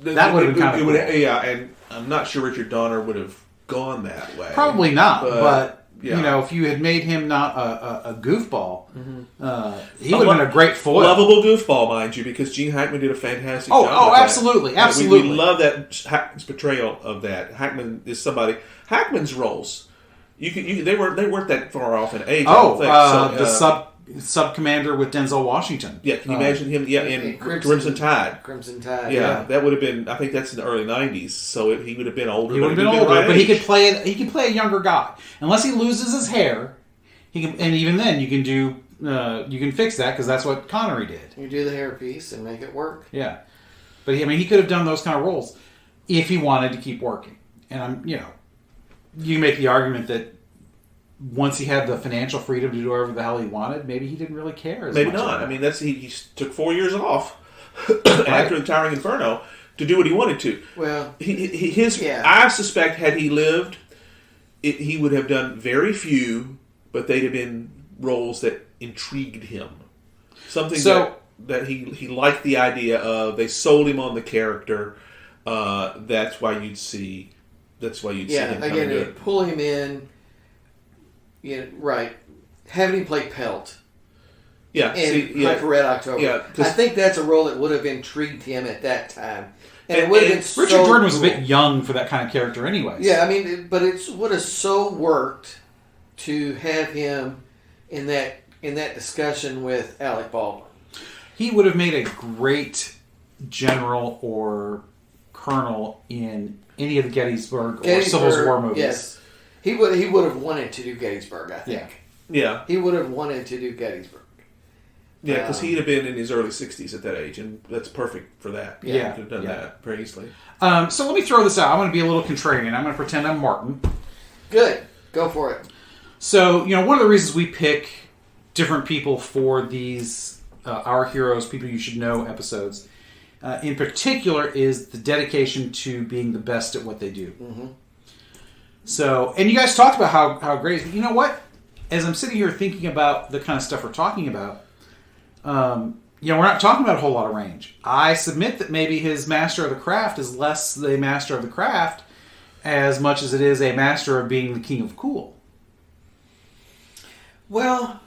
that would have been kind of cool. Yeah, and I'm not sure Richard Donner would have gone that way. Probably not, but yeah. if you had made him not a goofball, he would have been a great foil. Lovable goofball, mind you, because Gene Hackman did a fantastic job. Oh, with absolutely, that. absolutely. We love that Hackman's portrayal of that. Hackman is somebody. Hackman's roles, they weren't that far off in age. The sub commander with Denzel Washington. Yeah, can you imagine him? Yeah, in Crimson Tide. Crimson Tide. Yeah, that would have been. I think that's in the early '90s. So he would have been older. He would have been older, but he could play it. He could play a younger guy, unless he loses his hair. He can, and even then, you can do. You can fix that because that's what Connery did. You do the hairpiece and make it work. Yeah, but he could have done those kind of roles if he wanted to keep working. And you can make the argument that once he had the financial freedom to do whatever the hell he wanted, maybe he didn't really care. Maybe not. I mean, he took 4 years off after the Towering Inferno to do what he wanted to. Well, I suspect had he lived, he would have done very few, but they'd have been roles that intrigued him. Something that he liked the idea of. They sold him on the character. That's why you'd see. That's why you'd see him come again, to it. Pull him in. Yeah, right. Having him play Pelt. Yeah, Hunt for Red October. Yeah, I think that's a role that would have intrigued him at that time. And it would have been Richard Jordan was a bit young for that kind of character anyways. Yeah, I mean, but it would have so worked to have him in that discussion with Alec Baldwin. He would have made a great general or colonel in any of the Gettysburg or Civil War movies. Yes. He would have wanted to do Gettysburg, I think. Yeah. He would have wanted to do Gettysburg. Yeah, because he'd have been in his early 60s at that age, and that's perfect for that. Yeah. He could have done that very easily. So let me throw this out. I'm going to be a little contrarian. I'm going to pretend I'm Martin. Good. Go for it. So, one of the reasons we pick different people for these Our Heroes, People You Should Know episodes, in particular, is the dedication to being the best at what they do. Mm-hmm. So, and you guys talked about how great it is. But you know what? As I'm sitting here thinking about the kind of stuff we're talking about, we're not talking about a whole lot of range. I submit that maybe his master of the craft is less the master of the craft as much as it is a master of being the king of cool. Well,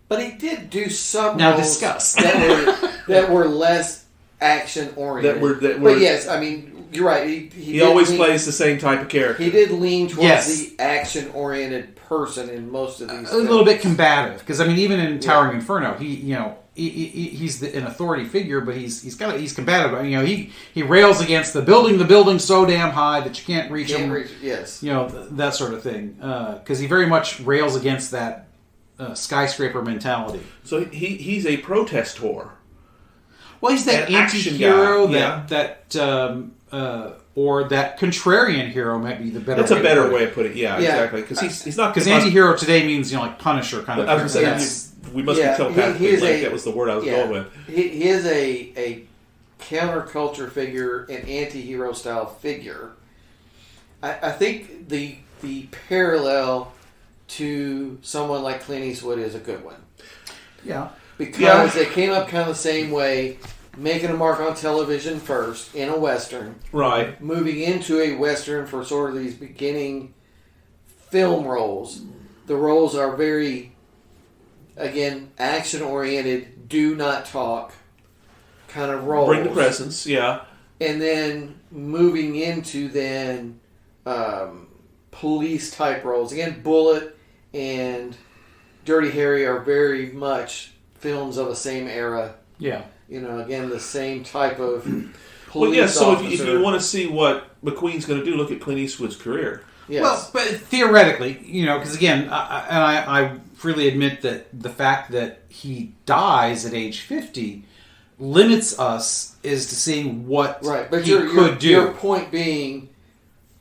but he did do some Now roles discuss. that were less action oriented. But yes, I mean, you're right. He always plays the same type of character. He did lean towards Yes. the action oriented person in most of these. A little bit combative because even in Towering Inferno, he he's an authority figure, but he's combative. You know, he rails against the building so damn high that you can't reach him. Yes, you know, that sort of thing. Because he very much rails against that skyscraper mentality. So he's a protestor. Well, he's that An action anti-hero guy. Or that contrarian hero might be the better. That's a better way of putting it. Yeah, exactly. Because he's not. Because anti-hero today means, you know, like Punisher kind of. I was going to say we must be telepathically linked. That was the word I was going with. He is a counterculture figure, an anti-hero style figure. I think the parallel to someone like Clint Eastwood is a good one. Yeah. Because they came up kind of the same way, making a mark on television first in a Western. Right. Moving into a Western for sort of these beginning film roles. The roles are very, again, action-oriented, do not talk kind of roles. Bring the presence, yeah. And then moving into police-type roles. Again, Bullet and Dirty Harry are very much films of the same era. Yeah. You know, again, the same type of police Well, yeah, so officer. if you want to see what McQueen's going to do, look at Clint Eastwood's career. Yes. Well, but theoretically, you know, because again, I freely admit that the fact that he dies at age 50 limits us as to seeing what but he your do. Your point being,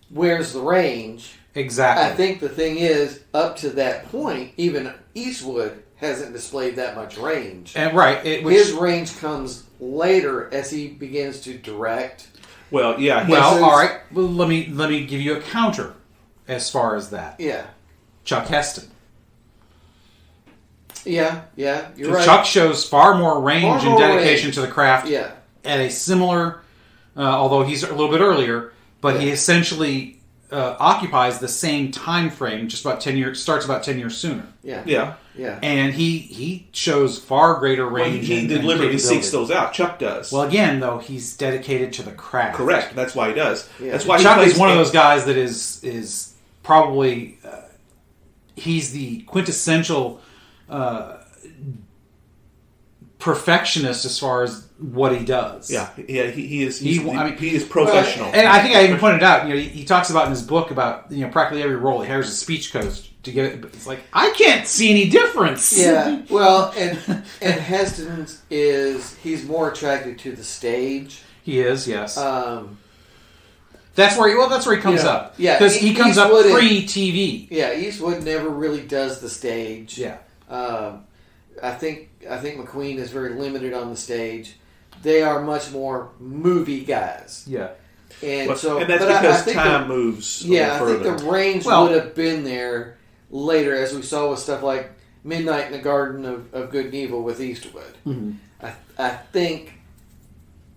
where's the range? Exactly. I think the thing is, up to that point, even Eastwood hasn't displayed that much range. And his range comes later as he begins to direct. Well, yeah. Well, all right. Well, let me give you a counter as far as that. Yeah. Chuck Heston. Yeah, you're right. Chuck shows far more range and dedication to the craft. Yeah. At a similar, although he's a little bit earlier, but he essentially occupies the same time frame, just about 10 years. Starts about 10 years sooner. Yeah. And he shows far greater range. He deliberately seeks those out. Chuck does. Well, again, though, he's dedicated to the craft. Correct. That's why he does. Yeah. That's why Chuck he plays is one of those guys that is probably he's the quintessential perfectionist as far as what he does. Yeah. He is. He is professional. Well, and I think I even pointed out, you know, he talks about in his book about, you know, practically every role he hires a speech coach to get it. But it's like, I can't see any difference. Yeah. Well, and Heston he's more attracted to the stage. He is, yes. That's where he comes up. Yeah, because he comes up Eastwood pre-TV. Yeah, Eastwood never really does the stage. Yeah. I think McQueen is very limited on the stage. They are much more movie guys. Yeah. And that's but because I think time moves. Yeah, I further. think the range would have been there later, as we saw with stuff like Midnight in the Garden of Good and Evil with Eastwood. Mm-hmm. I think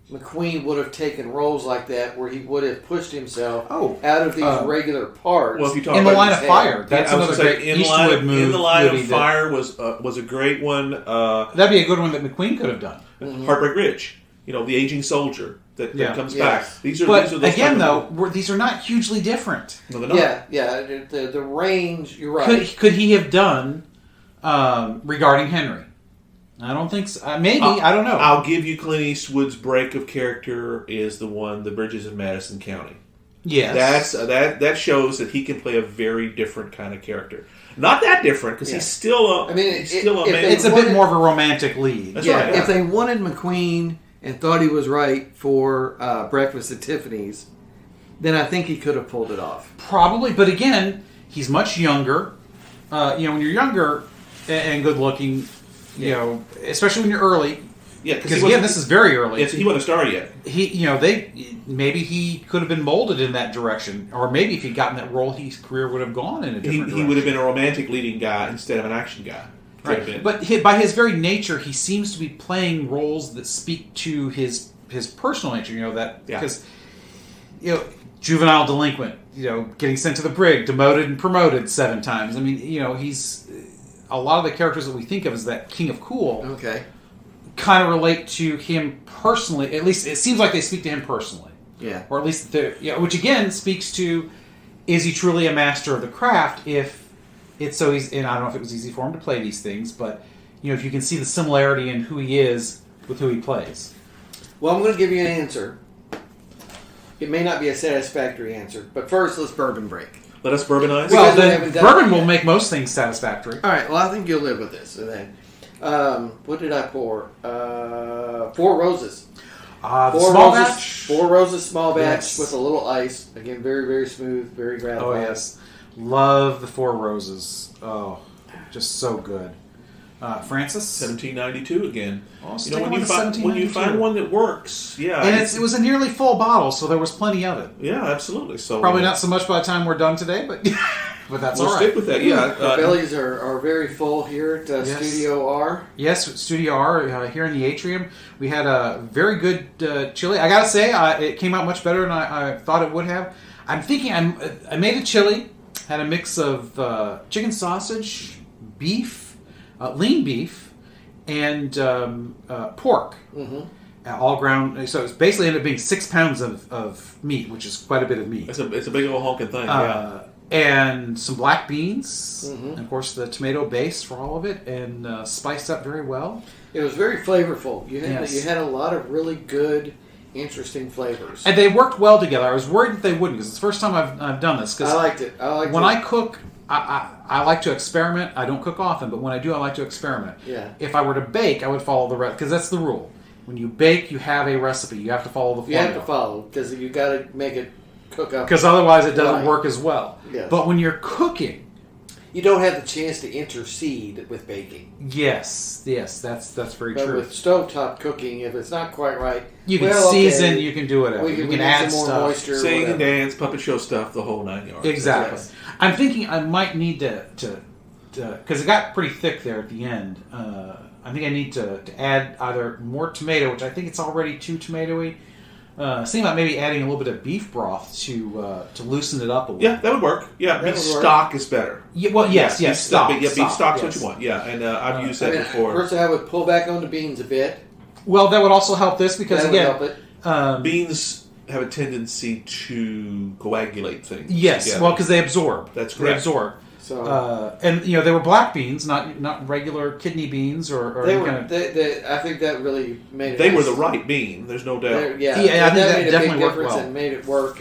McQueen would have taken roles like that where he would have pushed himself out of these regular parts. Well, if you talk in about the Line of Fire, that's another great Eastwood move. In the Line of Fire was a great one. That'd be a good one that McQueen could have done. Mm-hmm. Heartbreak Ridge, you know, the aging soldier that comes back. These are those again, though, these are not hugely different. No, they're not. Yeah. The range. You're right. Could he have done regarding Henry? I don't think so. Maybe. I don't know. I'll give you Clint Eastwood's break of character is the one, The Bridges of Madison County. Yes. That shows that he can play a very different kind of character. Not that different, because he's still it's a bit more of a romantic lead. That's right, yeah. If they wanted McQueen and thought he was right for Breakfast at Tiffany's, then I think he could have pulled it off. Probably, but again, he's much younger. When you're younger and good looking, you know, especially when you're early. Yeah, because again, this is very early. He wasn't a star yet. Maybe he could have been molded in that direction, or maybe if he'd gotten that role, his career would have gone in a different direction. He would have been a romantic leading guy instead of an action guy. Right, but by his very nature, he seems to be playing roles that speak to his personal nature. You know because juvenile delinquent, getting sent to the brig, demoted and promoted 7 times. I mean, he's a lot of the characters that we think of as that king of cool. Okay. Kind of relate to him personally. At least it seems like they speak to him personally. Yeah. Or at least which again speaks to, is he truly a master of the craft? If it's so easy, and I don't know if it was easy for him to play these things, but if you can see the similarity in who he is with who he plays. Well, I'm going to give you an answer. It may not be a satisfactory answer, but first, let's bourbon break. Let us bourbonize. Well, Well, we then haven't done bourbon it will yet. make most things satisfactory. All right. Well, I think you'll live with this. So then, what did I pour? 4 Roses. The 4 small Roses. batch. 4 Roses small batch Yes. with a little ice. Again, very, very smooth, very Oh gratifying. yes, love the 4 Roses. Oh, just so good. Francis, 1792 again. Oh, so You know, take when you, one find, when you 1792. find one that works, yeah. and it was a nearly full bottle, so there was plenty of it. Yeah, absolutely. So Probably not so much by the time we're done today, but but that's We'll all stick right. with that, yeah. The bellies are very full here at Yes. Studio R. Yes, Studio R here in the atrium. We had a very good chili. I gotta say, it came out much better than I thought it would have. I'm thinking I made a chili, had a mix of chicken sausage, beef, lean beef, and pork. Mm-hmm. All ground. So it's basically ended up being 6 pounds of meat, which is quite a bit of meat. It's a big old honking thing, yeah. And some black beans, Mhm. and of course the tomato base for all of it, and spiced up very well. It was very flavorful. You had Yes. you had a lot of really good, interesting flavors. And they worked well together. I was worried that they wouldn't, because it's the first time I've done this. I liked it. I liked when it. I cook, I like to experiment. I don't cook often, but when I do, I like to experiment. Yeah. If I were to bake, I would follow the recipe, because that's the rule. When you bake, you have a recipe. You have to follow the You formula. have to follow because you got to make it cook up. Because otherwise, it doesn't Right. work as well. Yes. But when you're cooking, You don't have the chance to intercede with baking. yes, that's very But true. with stovetop cooking, if it's not quite right, You can well, okay, season, you can do whatever. we you can can need add some more stuff. moisture. Sing and whatever. dance, puppet show stuff, the whole 9 yards. Exactly. Yes. I'm thinking I might need to because it got pretty thick there at the end. I think I need to add either more tomato, which I think it's already too tomatoey. Thinking about maybe adding a little bit of beef broth to loosen it up a little. Yeah, that would work. Yeah, That beef would work. stock is better. Yeah, well, yes, beef stock. Yeah, beef stock's what yes. you want. Yeah, and I've used I that mean, before. First, I would pull back on the beans a bit. Well, that would also help this because That would again, help it. Beans have a tendency to coagulate things. yes, together. well, because they absorb. That's They correct. absorb. So And they were black beans, not regular kidney beans or they any were. kind of. I think that really made it. They were nice. the right bean. There's no doubt. Yeah, Yeah, I think that made a definitely big worked difference well. and made it work.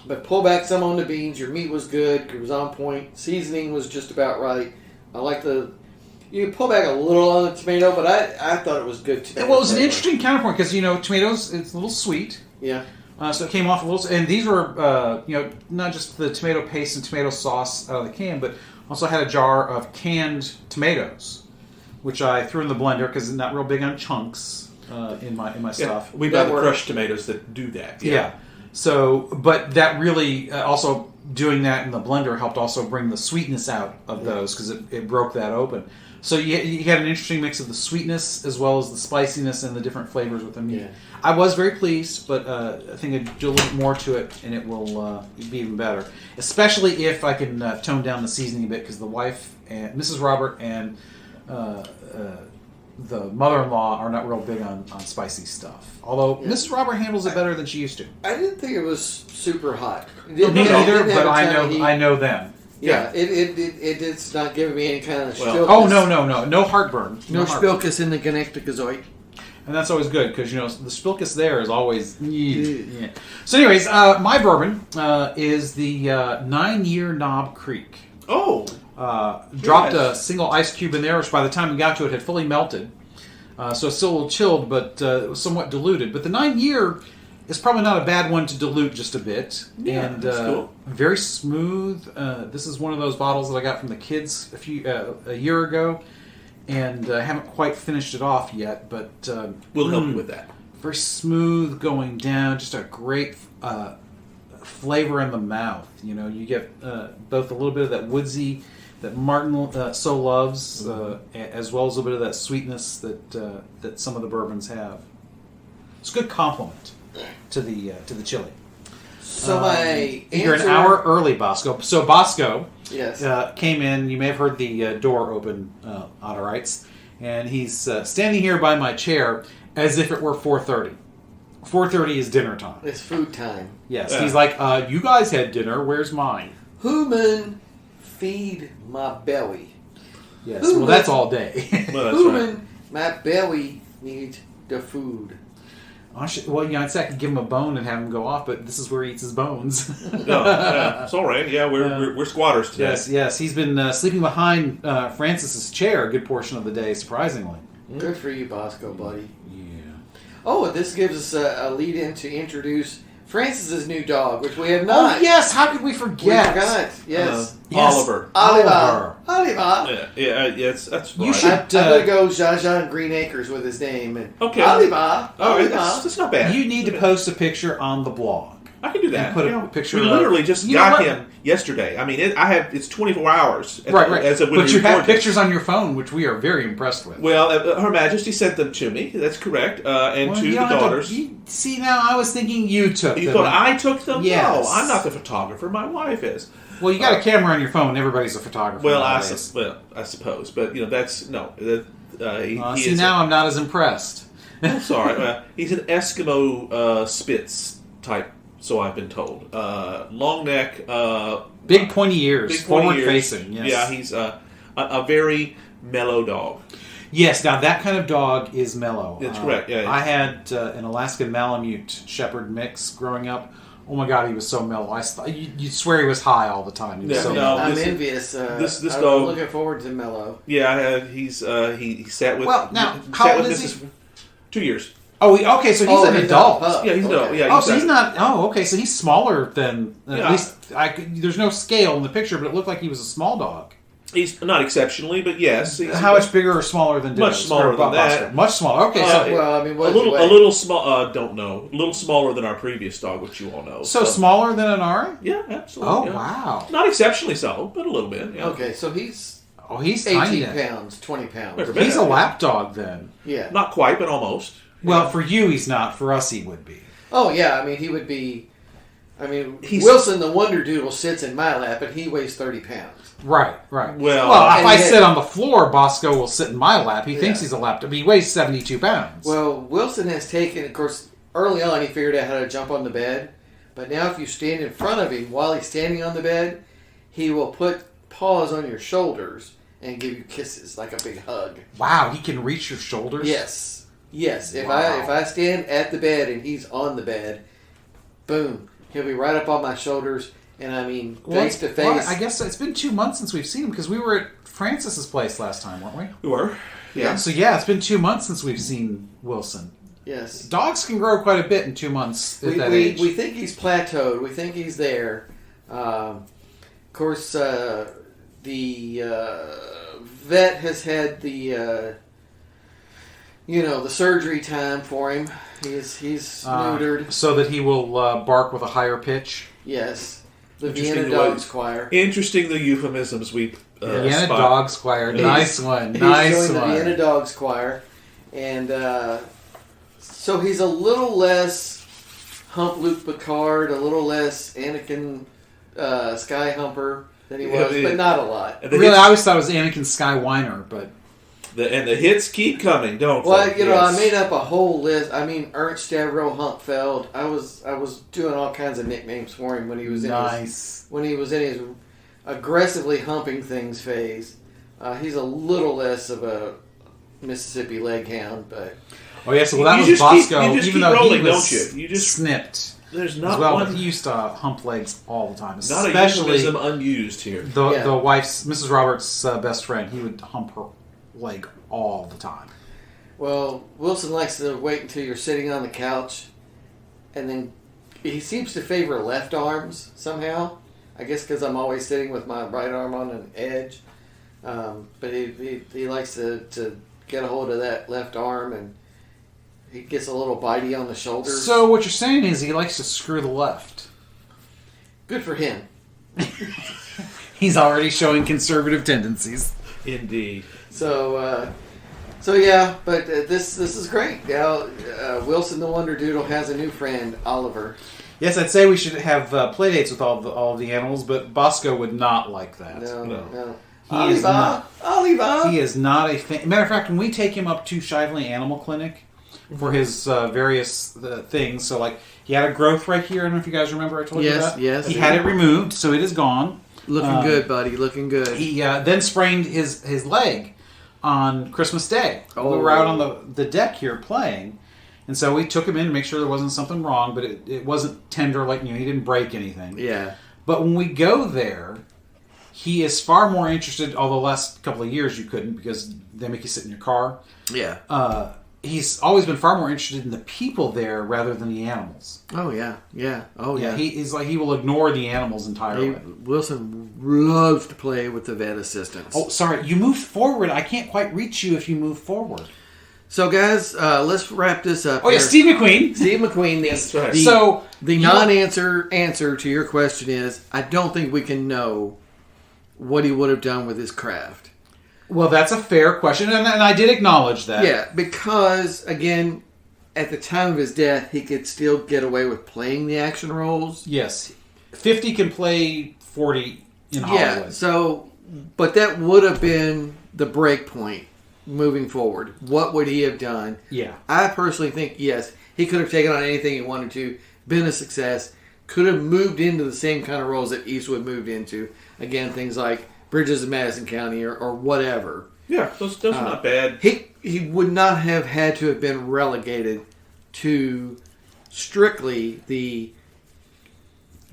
But pull back some on the beans. Your meat was good. It was on point. Seasoning was just about right. I like the. You can pull back a little on the tomato, but I thought it was good tomato. Well, it was an flavor. interesting counterpoint because tomatoes it's a little sweet, Yeah. so it came off a little. And these were not just the tomato paste and tomato sauce out of the can, but also had a jar of canned tomatoes, which I threw in the blender because I'm not real big on chunks in my Yeah, stuff. we buy That the works. crushed tomatoes that do that. Yeah. So, but that really also doing that in the blender helped also bring the sweetness out of those because it broke that open. So you had an interesting mix of the sweetness as well as the spiciness and the different flavors with the meat. Yeah. I was very pleased, but I think I'd do a little more to it and it will be even better. Especially if I can tone down the seasoning a bit because the wife and Mrs. Robert and the mother-in-law are not real big on spicy stuff. Although Yeah. Mrs. Robert handles it better than she used to. I didn't think it was super hot. It Me didn't- it neither, didn't have but a I ton of know heat. I know them. Yeah, it's not giving me any kind of Well- spilkus. Oh no heartburn. No heartburn. spilkus in the Connecticut. And that's always good because the spilkus there is always. Yeah. So, anyways, my bourbon is the 9-year Knob Creek. Oh, Dropped Yes. a single ice cube in there, which by the time we got to it had fully melted. So it's still a little chilled, but it was somewhat diluted. But the 9-year is probably not a bad one to dilute just a bit. Yeah, And that's cool. very smooth. This is one of those bottles that I got from the kids a year ago. And I haven't quite finished it off yet, but we'll help you with that. very smooth going down. Just a great flavor in the mouth. You get both a little bit of that woodsy that Martin so loves, as well as a little bit of that sweetness that some of the bourbons have. It's a good compliment to the chili. So my You're an answer- hour early, Bosco. So Bosco Yes. came in. You may have heard the door open, Otto writes, and he's standing here by my chair as if it were 4:30. 4:30 is dinner time. It's food time. Yes, Yeah. he's like, you guys had dinner. Where's mine? Human, feed my belly. Yes, well, that's all day. Well, that's Human, right. my belly needs the food. Well, I'd say I could give him a bone and have him go off, but this is where he eats his bones. No, yeah, it's all right. Yeah, we're squatters today. Yes. He's been sleeping behind Francis's chair a good portion of the day, surprisingly. Good for you, Bosco, buddy. Yeah. Oh, this gives us a lead in to introduce Francis's new dog, which we have not. Oh, yes. How could we forget? We forgot. Yes. Yes. Oliver. Oliver. That's You right. should- I'm going to go Zsa Zsa Green Acres with his name. And Okay. Oliver. All right, Oliver. that's not bad. You need to post a picture on the blog. I can do that. And put a You know, picture We of- literally just You know got what? him yesterday. I mean, it's 24 hours. Right. As of when But we you have record this. pictures on your phone, which we are very impressed with. Well, Her Majesty sent them to me. That's correct. And Well, to you the don't have to- daughters. see, now I was thinking you took You them. thought I took them? Yes. No, I'm not the photographer. My wife is. Well, you got a camera on your phone. Everybody's a photographer. Well, nowadays. I suppose, but that's no. He See, is now I'm not as impressed. sorry. He's an Eskimo Spitz type, so I've been told. Long neck, Big pointy ears, big pointy forward ears. facing. Yes. Yeah, he's a very mellow dog. Yes, now that kind of dog is mellow. That's correct, yeah. I had an Alaskan Malamute Shepherd mix growing up. Oh my God, he was so mellow. You'd swear he was high all the time. He was Yeah, so no. mellow. I'm this- envious. this I'm dog- looking forward to Mello. Yeah, he sat with. Well, now, he how sat old with is Mrs. 2 years. Oh, okay, so he's an he's adult. not a pup. Yeah, he's an adult. Okay. Yeah, Oh, so he's not. Oh, okay, so he's smaller than at Yeah. least. There's no scale in the picture, but it looked like he was a small dog. He's not exceptionally, but yes. He's How much bigger or smaller than Much Dennis? smaller Or than Bob that. Oscar? Much smaller. Okay, so Well, I mean, a what little small. Don't know. A little smaller than our previous dog, which you all know. smaller than an Ari? Yeah, absolutely. Oh yeah. wow. Not exceptionally so, but a little bit. Yeah. Okay, so he's Oh, he's tiny. 18 pounds, 20 pounds. Never been. He's a lap dog then. Yeah. Not quite, but almost. Well, for you he's not. For us he would be. Oh, yeah. I mean, he would be. I mean, He's- Wilson the Wonder Doodle sits in my lap, and he weighs 30 pounds. Right. Well, if and I yet- sit on the floor, Bosco will sit in my lap. He thinks Yeah. he's a lap dog. He weighs 72 pounds. Well, Wilson has taken, of course, early on he figured out how to jump on the bed. But now if you stand in front of him while he's standing on the bed, he will put paws on your shoulders and give you kisses, like a big hug. Wow, he can reach your shoulders? Yes. Yes. If Wow. I stand at the bed and he's on the bed, boom, he'll be right up on my shoulders, and I mean face to face. Well, I guess it's been 2 months since we've seen him because we were at Francis's place last time, weren't we? We were. Yeah. So yeah, it's been 2 months since we've seen Wilson. Yes. Dogs can grow quite a bit in 2 months at that We age. think he's plateaued. We think he's there. Of course, the vet has had the the surgery time for him. He's neutered. so that he will bark with a higher pitch. Yes, the Interesting Vienna the way- Dogs Choir. Interesting the euphemisms we Vienna spot. Dogs Choir. Nice one. He's Nice doing the one. Vienna Dogs Choir, and so he's a little less Hump Luke Picard, a little less Anakin Sky Humper than he was, Yeah, but not a lot. And the Really, hits, I always thought it was Anakin Skywiner, but the hits keep coming, don't Well, they? I made up a whole list. I mean, Ernst Stavro Humpfeld. I was doing all kinds of nicknames for him when he was nice. in his aggressively humping things phase. He's a little less of a Mississippi leg hound, but Oh yes, well that You was just keep- Bosco. you just even keep though rolling, he was don't you? You just- snipped There's as not well, one. but he used to hump legs all the time, Not a especially euphemism unused here. the Yeah. wife's Mrs. Roberts' best friend. He would hump her leg all the time. well, Wilson likes to wait until you're sitting on the couch, and then he seems to favor left arms somehow. I guess because I'm always sitting with my right arm on an edge. But he likes to get a hold of that left arm, and he gets a little bitey on the shoulders. So what you're saying is he likes to screw the left. Good for him. He's already showing conservative tendencies. Indeed. So yeah, but this is great. Now Wilson the Wonder Doodle has a new friend, Oliver. Yes, I'd say we should have play dates with all of the animals, but Bosco would not like that. No. He is not. Oliver. He is not a fan. Matter of fact, when we take him up to Shively Animal Clinic for his various things, so like he had a growth right here. I don't know if you guys remember. I told you Yes, that. yes. He had it removed, so it is gone. Looking good, buddy. Looking good. He then sprained his leg on Christmas Day. Oh. We were out on the deck here playing, and so we took him in to make sure there wasn't something wrong, but it wasn't tender, like, he didn't break anything. Yeah. But when we go there, he is far more interested, although the last couple of years you couldn't because they make you sit in your car. Yeah. He's always been far more interested in the people there rather than the animals. Oh, yeah. Yeah. Oh, yeah. He's like, he will ignore the animals entirely. Wilson loves to play with the vet assistants. Oh, sorry. You moved forward. I can't quite reach you if you move forward. So, guys, let's wrap this up. Oh, yeah, Steve McQueen. Steve McQueen. That's right. The non-answer to your question is, I don't think we can know what he would have done with his craft. Well, that's a fair question, and I did acknowledge that. Yeah, because, again, at the time of his death, he could still get away with playing the action roles. Yes. 50 can play 40 in Hollywood. Yeah, so, but that would have been the break point moving forward. What would he have done? Yeah. I personally think, yes, he could have taken on anything he wanted to, been a success, could have moved into the same kind of roles that Eastwood moved into. Again, things like Bridges of Madison County or whatever. Yeah, those are not bad. He would not have had to have been relegated to strictly the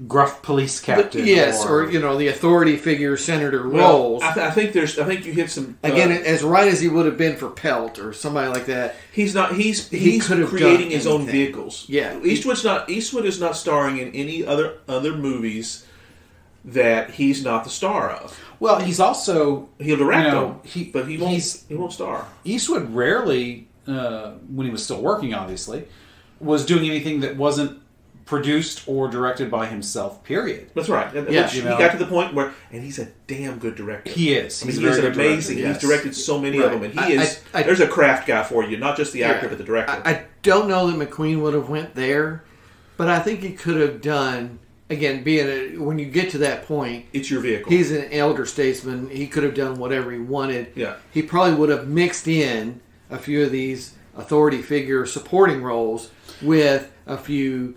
Gruff police captain. or the authority figure senator roles. I think you hit some Again, as right as he would have been for Pelt or somebody like that. He's not. He's could have creating done his own anything. vehicles. Yeah, Eastwood is not starring in any other movies that he's not the star of. Well, he's also... He'll direct them, he won't star. Eastwood rarely, when he was still working, obviously, was doing anything that wasn't produced or directed by himself, period. That's right. Yeah, he got to the point where... And he's a damn good director. He is. He's very an good amazing... director, He's directed so many of them. And he is... I- there's a craft guy for you, not just the actor, but the director. I don't know that McQueen would have went there, but I think he could have done... Again, when you get to that point, it's your vehicle. He's an elder statesman. He could have done whatever he wanted. Yeah. He probably would have mixed in a few of these authority figure supporting roles with a few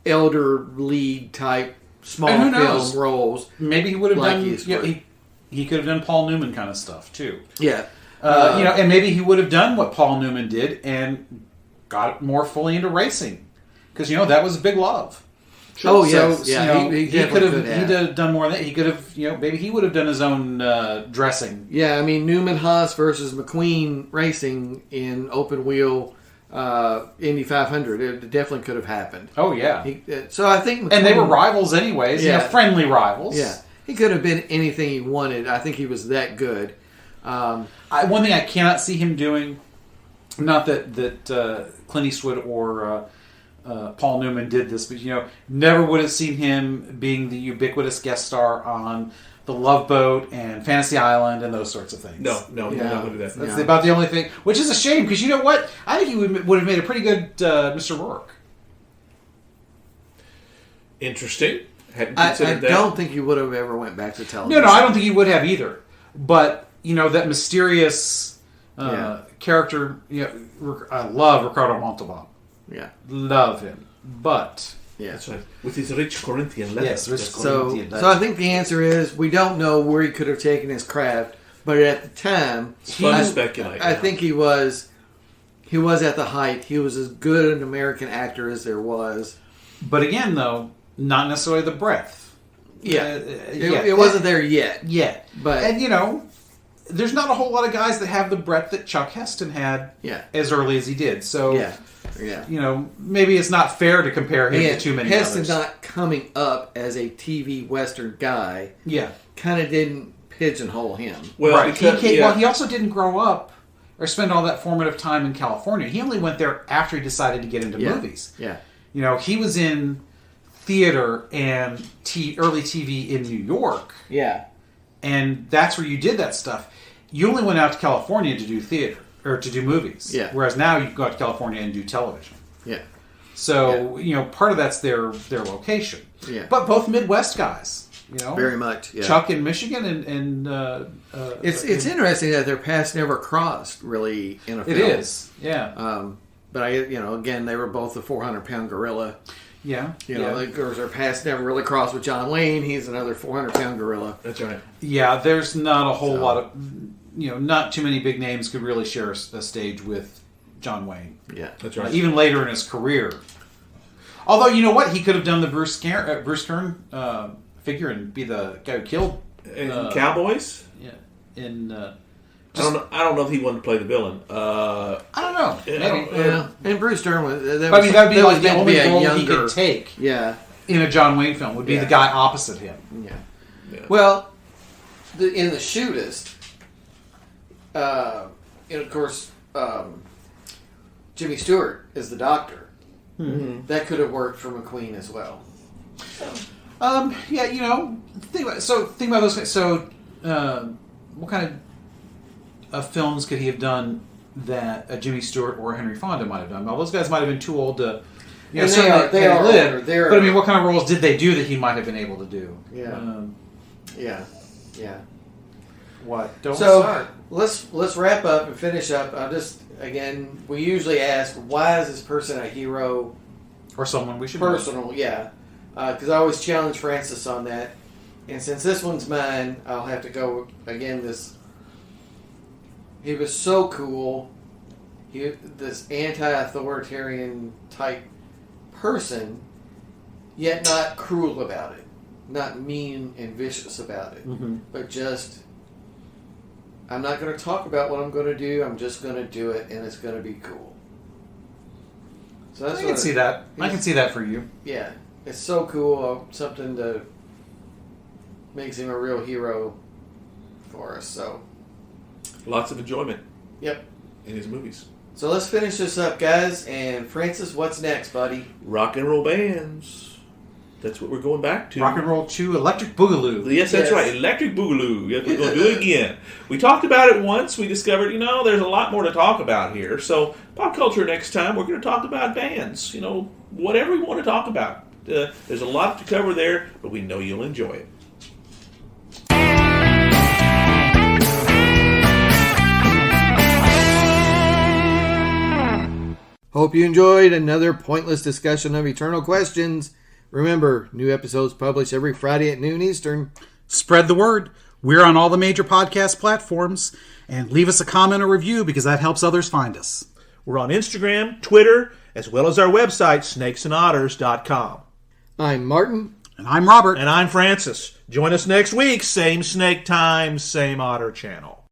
elder lead type small film roles. Maybe he would have like done... Eastwood. He could have done Paul Newman kind of stuff, too. Yeah. And maybe he would have done what Paul Newman did and got more fully into racing. Because, that was a big love. Sure. Oh, yes. So, yeah, he could have done more than that. He could have, maybe he would have done his own dressing. Yeah, I mean, Newman Haas versus McQueen racing in open wheel Indy 500. It definitely could have happened. Oh, yeah. So I think McQueen, and they were rivals anyways, friendly rivals. Yeah. He could have been anything he wanted. I think he was that good. One thing I cannot see him doing, not that Clint Eastwood or... Paul Newman did this, but never would have seen him being the ubiquitous guest star on The Love Boat and Fantasy Island and those sorts of things. No, he's not going to do that. That's about the only thing, which is a shame because you know what? I think he would have made a pretty good Mr. Rourke. Interesting. Hadn't I considered that. don't think he would have ever went back to television. No, I don't think he would have either. But that mysterious character. I love Ricardo Montalban. Yeah. Love him. But... Yeah. That's right. With his rich Corinthian leather. Yes, rich So Corinthian leather. I think the answer is we don't know where he could have taken his craft, but at the time, It's fun to speculate. I think he was at the height. He was as good an American actor as there was. But again, though, not necessarily the breadth. Yeah. It wasn't there yet. Yet. But and, there's not a whole lot of guys that have the breadth that Chuck Heston had as early as he did. So... Yeah. Maybe it's not fair to compare him to too many Heston's others. not coming up as a TV Western guy. Yeah. Kind of didn't pigeonhole him. Well, right. He also didn't grow up or spend all that formative time in California. He only went there after he decided to get into movies. Yeah. He was in theater and early TV in New York. Yeah. And that's where you did that stuff. You only went out to California to do theater. Or to do movies. Yeah. Whereas now you go out to California and do television. Yeah. So, part of that's their location. Yeah. But both Midwest guys, Very much, yeah. Chuck in Michigan and it's interesting that their paths never crossed, really, in a film. It is, yeah. But again, they were both the 400-pound gorilla. Yeah. You know, of course, our paths never really crossed with John Wayne. He's another 400-pound gorilla. That's right. Yeah, there's not a whole lot of, not too many big names could really share a stage with John Wayne. Yeah, that's right. Even later in his career. Although, you know what? He could have done the Bruce Kern figure and be the guy who killed... Cowboys? Yeah. In... I don't know if he wanted to play the villain. I don't know. Maybe. Yeah. And Bruce Dern was... That would be like the only role he could take in a John Wayne film would be the guy opposite him. Yeah. Well, in The Shootist, and of course, Jimmy Stewart is the doctor. Mm-hmm. That could have worked for McQueen as well. Think about those guys. So, what kind of films could he have done that a Jimmy Stewart or a Henry Fonda might have done? Well, those guys might have been too old to... they are live. But I mean, what kind of roles did they do that he might have been able to do? Yeah. What? Don't so start. Let's wrap up and finish up. Again, we usually ask, why is this person a hero? Or someone we should personal, know. Because I always challenge Francis on that. And since this one's mine, I'll have to go again. He was so cool. This anti-authoritarian type person, yet not cruel about it, not mean and vicious about it, but just, I'm not going to talk about what I'm going to do. I'm just going to do it, and it's going to be cool. So that's I can see that. I can see that for you. Yeah, it's so cool. Something that makes him a real hero for us. So lots of enjoyment. Yep. In his movies. So let's finish this up, guys. And Francis, what's next, buddy? Rock and roll bands. That's what we're going back to. Rock and Roll 2, Electric Boogaloo. Yes, that's right. Electric Boogaloo. Yes, we're going to do it again. We talked about it once. We discovered, there's a lot more to talk about here. So, pop culture next time, we're going to talk about bands. Whatever we want to talk about. There's a lot to cover there, but we know you'll enjoy it. Hope you enjoyed another pointless discussion of eternal questions. Remember, new episodes published every Friday at noon Eastern. Spread the word. We're on all the major podcast platforms. And leave us a comment or review because that helps others find us. We're on Instagram, Twitter, as well as our website, snakesandotters.com. I'm Martin. And I'm Robert. And I'm Francis. Join us next week. Same snake time, same otter channel.